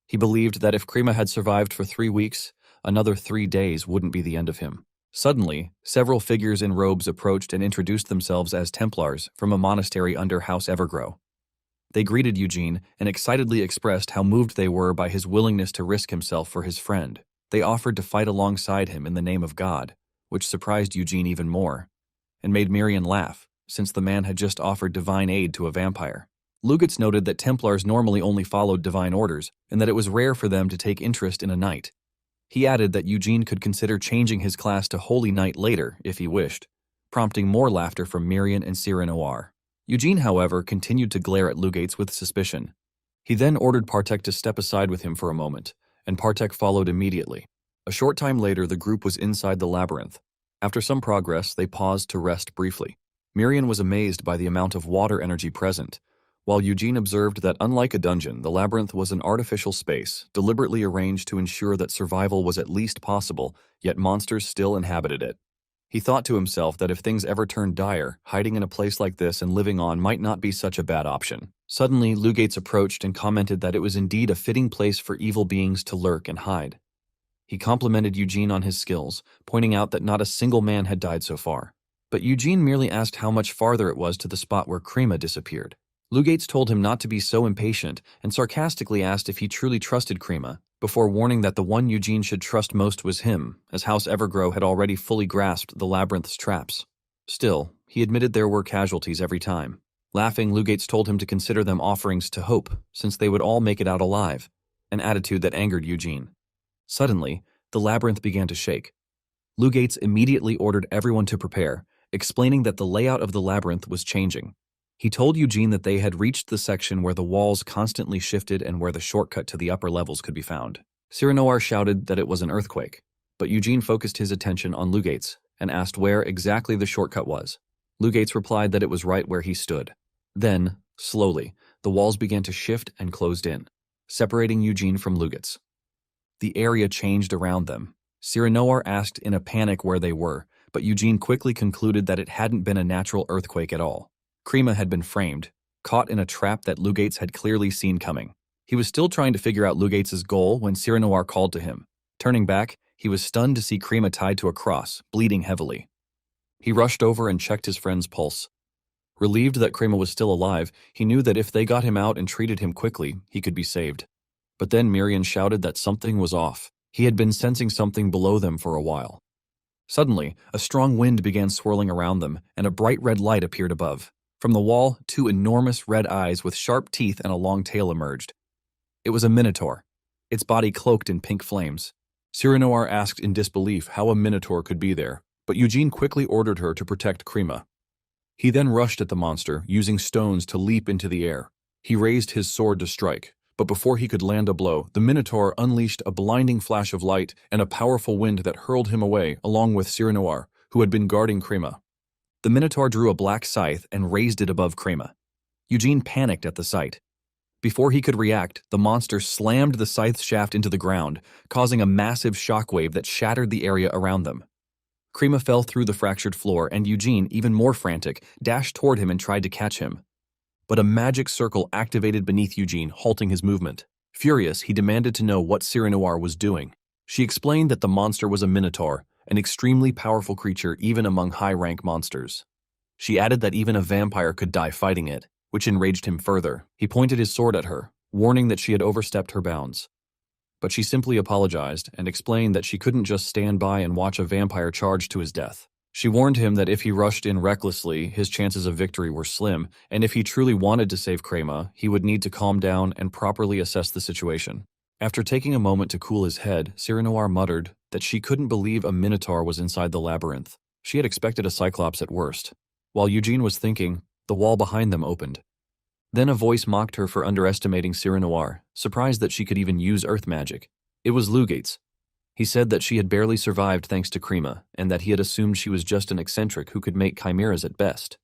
He believed that if Krima had survived for 3 weeks, another 3 days wouldn't be the end of him. Suddenly, several figures in robes approached and introduced themselves as Templars from a monastery under House Evergrow. They greeted Eugene and excitedly expressed how moved they were by his willingness to risk himself for his friend. They offered to fight alongside him in the name of God, which surprised Eugene even more, and made Miriam laugh, since the man had just offered divine aid to a vampire. Lugatz noted that Templars normally only followed divine orders, and that it was rare for them to take interest in a knight. He added that Eugene could consider changing his class to Holy Knight later, if he wished, prompting more laughter from Miriam and Sierra Noir. Eugene, however, continued to glare at Lugatz with suspicion. He then ordered Partek to step aside with him for a moment, and Partek followed immediately. A short time later, the group was inside the labyrinth. After some progress, they paused to rest briefly. Miriam was amazed by the amount of water energy present, while Eugene observed that unlike a dungeon, the labyrinth was an artificial space, deliberately arranged to ensure that survival was at least possible, yet monsters still inhabited it. He thought to himself that if things ever turned dire, hiding in a place like this and living on might not be such a bad option. Suddenly, Lugatz approached and commented that it was indeed a fitting place for evil beings to lurk and hide. He complimented Eugene on his skills, pointing out that not a single man had died so far. But Eugene merely asked how much farther it was to the spot where Crema disappeared. Lugatz told him not to be so impatient and sarcastically asked if he truly trusted Crema, before warning that the one Eugene should trust most was him, as House Evergrow had already fully grasped the labyrinth's traps. Still, he admitted there were casualties every time. Laughing, Lugatz told him to consider them offerings to hope, since they would all make it out alive, an attitude that angered Eugene. Suddenly, the labyrinth began to shake. Lugatz immediately ordered everyone to prepare, explaining that the layout of the labyrinth was changing. He told Eugene that they had reached the section where the walls constantly shifted and where the shortcut to the upper levels could be found. Sierra Noir shouted that it was an earthquake, but Eugene focused his attention on Lugatz and asked where exactly the shortcut was. Lugatz replied that it was right where he stood. Then, slowly, the walls began to shift and closed in, separating Eugene from Lugatz. The area changed around them. Sierra Noir asked in a panic where they were, but Eugene quickly concluded that it hadn't been a natural earthquake at all. Crema had been framed, caught in a trap that Lugatz had clearly seen coming. He was still trying to figure out Lugatz's goal when Sierra Noir called to him. Turning back, he was stunned to see Crema tied to a cross, bleeding heavily. He rushed over and checked his friend's pulse. Relieved that Crema was still alive, he knew that if they got him out and treated him quickly, he could be saved. But then Miriam shouted that something was off. He had been sensing something below them for a while. Suddenly, a strong wind began swirling around them, and a bright red light appeared above. From the wall, two enormous red eyes with sharp teeth and a long tail emerged. It was a minotaur, its body cloaked in pink flames. Sierra Noir asked in disbelief how a minotaur could be there, but Eugene quickly ordered her to protect Crema. He then rushed at the monster, using stones to leap into the air. He raised his sword to strike, but before he could land a blow, the minotaur unleashed a blinding flash of light and a powerful wind that hurled him away, along with Sierra Noir, who had been guarding Crema. The minotaur drew a black scythe and raised it above Crema. Eugene panicked at the sight. Before he could react, the monster slammed the scythe shaft into the ground, causing a massive shockwave that shattered the area around them. Crema fell through the fractured floor, and Eugene, even more frantic, dashed toward him and tried to catch him. But a magic circle activated beneath Eugene, halting his movement. Furious, he demanded to know what Sierra Noir was doing. She explained that the monster was a minotaur, an extremely powerful creature even among high-rank monsters. She added that even a vampire could die fighting it, which enraged him further. He pointed his sword at her, warning that she had overstepped her bounds. But she simply apologized and explained that she couldn't just stand by and watch a vampire charge to his death. She warned him that if he rushed in recklessly, his chances of victory were slim, and if he truly wanted to save Crema, he would need to calm down and properly assess the situation. After taking a moment to cool his head, Sierra Noir muttered that she couldn't believe a minotaur was inside the labyrinth. She had expected a cyclops at worst. While Eugene was thinking, the wall behind them opened. Then a voice mocked her for underestimating Sierra Noir, surprised that she could even use earth magic. It was Lugatz. He said that she had barely survived thanks to Crema, and that he had assumed she was just an eccentric who could make chimeras at best.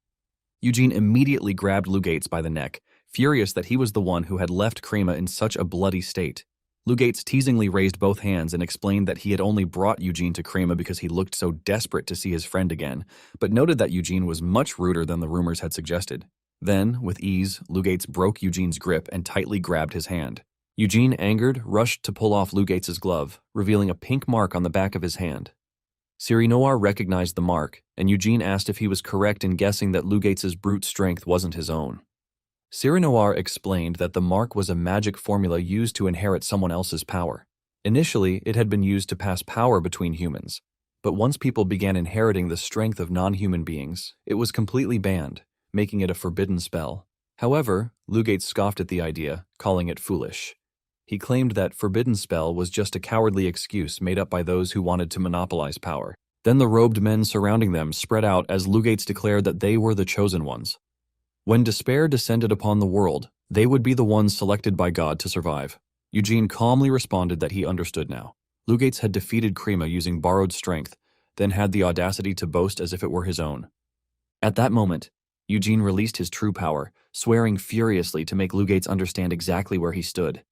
Eugene immediately grabbed Lugatz by the neck, furious that he was the one who had left Crema in such a bloody state. Lugatz teasingly raised both hands and explained that he had only brought Eugene to Crema because he looked so desperate to see his friend again, but noted that Eugene was much ruder than the rumors had suggested. Then, with ease, Lugatz broke Eugene's grip and tightly grabbed his hand. Eugene, angered, rushed to pull off Lugatz's glove, revealing a pink mark on the back of his hand. Sierra Noir recognized the mark, and Eugene asked if he was correct in guessing that Lugatz's brute strength wasn't his own. Sierra Noir explained that the mark was a magic formula used to inherit someone else's power. Initially, it had been used to pass power between humans, but once people began inheriting the strength of non-human beings, it was completely banned, making it a forbidden spell. However, Lugate scoffed at the idea, calling it foolish. He claimed that forbidden spell was just a cowardly excuse made up by those who wanted to monopolize power. Then the robed men surrounding them spread out as Lugates declared that they were the chosen ones. When despair descended upon the world, they would be the ones selected by God to survive. Eugene calmly responded that he understood now. Lugates had defeated Krima using borrowed strength, then had the audacity to boast as if it were his own. At that moment, Eugene released his true power, swearing furiously to make Lugates understand exactly where he stood.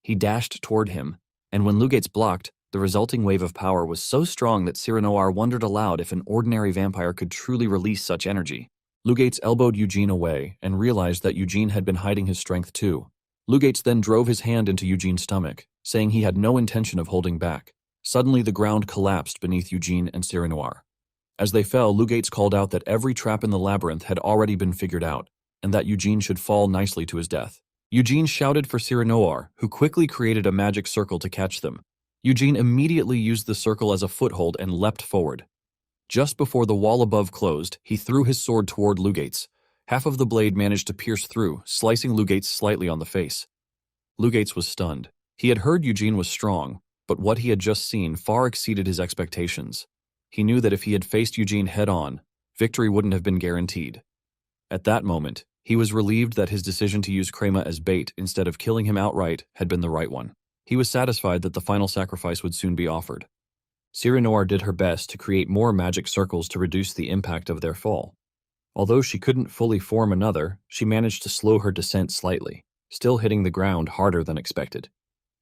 He dashed toward him, and when Lugates blocked, the resulting wave of power was so strong that Cyranoir wondered aloud if an ordinary vampire could truly release such energy. Lugates elbowed Eugene away and realized that Eugene had been hiding his strength too. Lugates then drove his hand into Eugene's stomach, saying he had no intention of holding back. Suddenly the ground collapsed beneath Eugene and Cyranoir. As they fell, Lugates called out that every trap in the labyrinth had already been figured out, and that Eugene should fall nicely to his death. Eugene shouted for Cyranoir, who quickly created a magic circle to catch them. Eugene immediately used the circle as a foothold and leapt forward. Just before the wall above closed, he threw his sword toward Lugates. Half of the blade managed to pierce through, slicing Lugates slightly on the face. Lugates was stunned. He had heard Eugene was strong, but what he had just seen far exceeded his expectations. He knew that if he had faced Eugene head-on, victory wouldn't have been guaranteed. At that moment, he was relieved that his decision to use Krema as bait instead of killing him outright had been the right one. He was satisfied that the final sacrifice would soon be offered. Cyranoir did her best to create more magic circles to reduce the impact of their fall. Although she couldn't fully form another, she managed to slow her descent slightly, still hitting the ground harder than expected.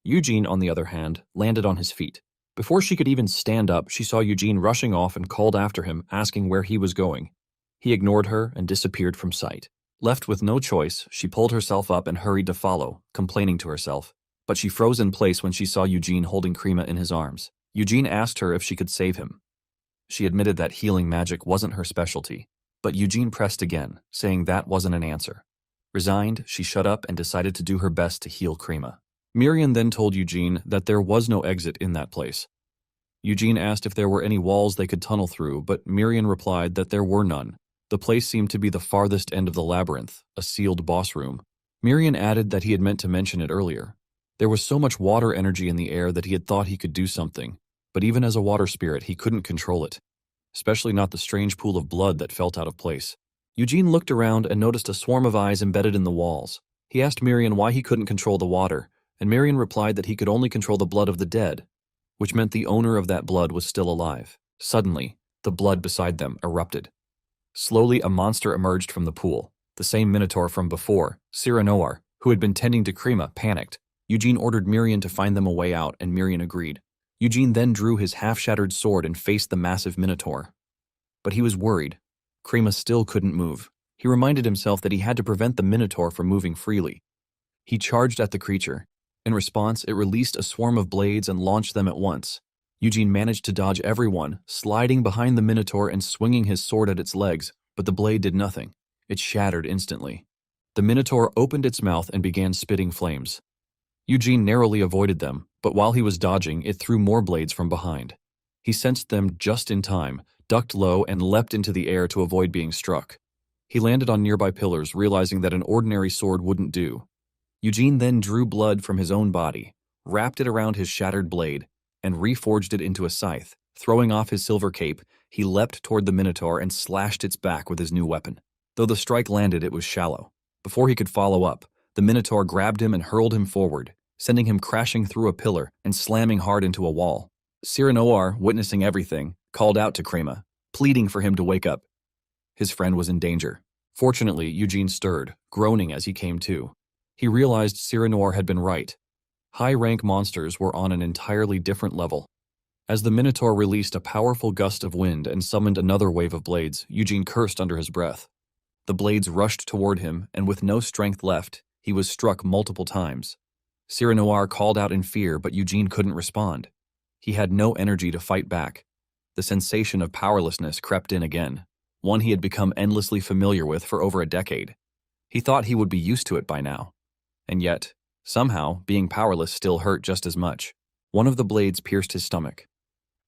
Eugene, on the other hand, landed on his feet. Before she could even stand up, she saw Eugene rushing off and called after him, asking where he was going. He ignored her and disappeared from sight. Left with no choice, she pulled herself up and hurried to follow, complaining to herself. But she froze in place when she saw Eugene holding Krima in his arms. Eugene asked her if she could save him. She admitted that healing magic wasn't her specialty, but Eugene pressed again, saying that wasn't an answer. Resigned, she shut up and decided to do her best to heal Krima. Miriam then told Eugene that there was no exit in that place. Eugene asked if there were any walls they could tunnel through, but Miriam replied that there were none. The place seemed to be the farthest end of the labyrinth, a sealed boss room. Miriam added that he had meant to mention it earlier. There was so much water energy in the air that he had thought he could do something, but even as a water spirit, he couldn't control it, especially not the strange pool of blood that felt out of place. Eugene looked around and noticed a swarm of eyes embedded in the walls. He asked Miriam why he couldn't control the water, and Miriam replied that he could only control the blood of the dead, which meant the owner of that blood was still alive. Suddenly, the blood beside them erupted. Slowly, a monster emerged from the pool, the same minotaur from before. Cyranoir, who had been tending to Krima, panicked. Eugene ordered Miriam to find them a way out, and Miriam agreed. Eugene then drew his half-shattered sword and faced the massive minotaur. But he was worried. Krima still couldn't move. He reminded himself that he had to prevent the minotaur from moving freely. He charged at the creature. In response, it released a swarm of blades and launched them at once. Eugene managed to dodge everyone, sliding behind the minotaur and swinging his sword at its legs, but the blade did nothing. It shattered instantly. The minotaur opened its mouth and began spitting flames. Eugene narrowly avoided them, but while he was dodging, it threw more blades from behind. He sensed them just in time, ducked low, and leapt into the air to avoid being struck. He landed on nearby pillars, realizing that an ordinary sword wouldn't do. Eugene then drew blood from his own body, wrapped it around his shattered blade, and reforged it into a scythe. Throwing off his silver cape, he leapt toward the minotaur and slashed its back with his new weapon. Though the strike landed, it was shallow. Before he could follow up, the minotaur grabbed him and hurled him forward, sending him crashing through a pillar and slamming hard into a wall. Cyranoir, witnessing everything, called out to Krima, pleading for him to wake up. His friend was in danger. Fortunately, Eugene stirred, groaning as he came to. He realized Cyranoir had been right. High-rank monsters were on an entirely different level. As the Minotaur released a powerful gust of wind and summoned another wave of blades, Eugene cursed under his breath. The blades rushed toward him, and with no strength left, he was struck multiple times. Cyranoir called out in fear, but Eugene couldn't respond. He had no energy to fight back. The sensation of powerlessness crept in again, one he had become endlessly familiar with for over a decade. He thought he would be used to it by now. And yet, somehow, being powerless still hurt just as much. One of the blades pierced his stomach.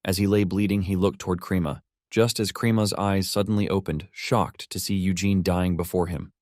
As he lay bleeding, he looked toward Krima, just as Krima's eyes suddenly opened, shocked to see Eugene dying before him.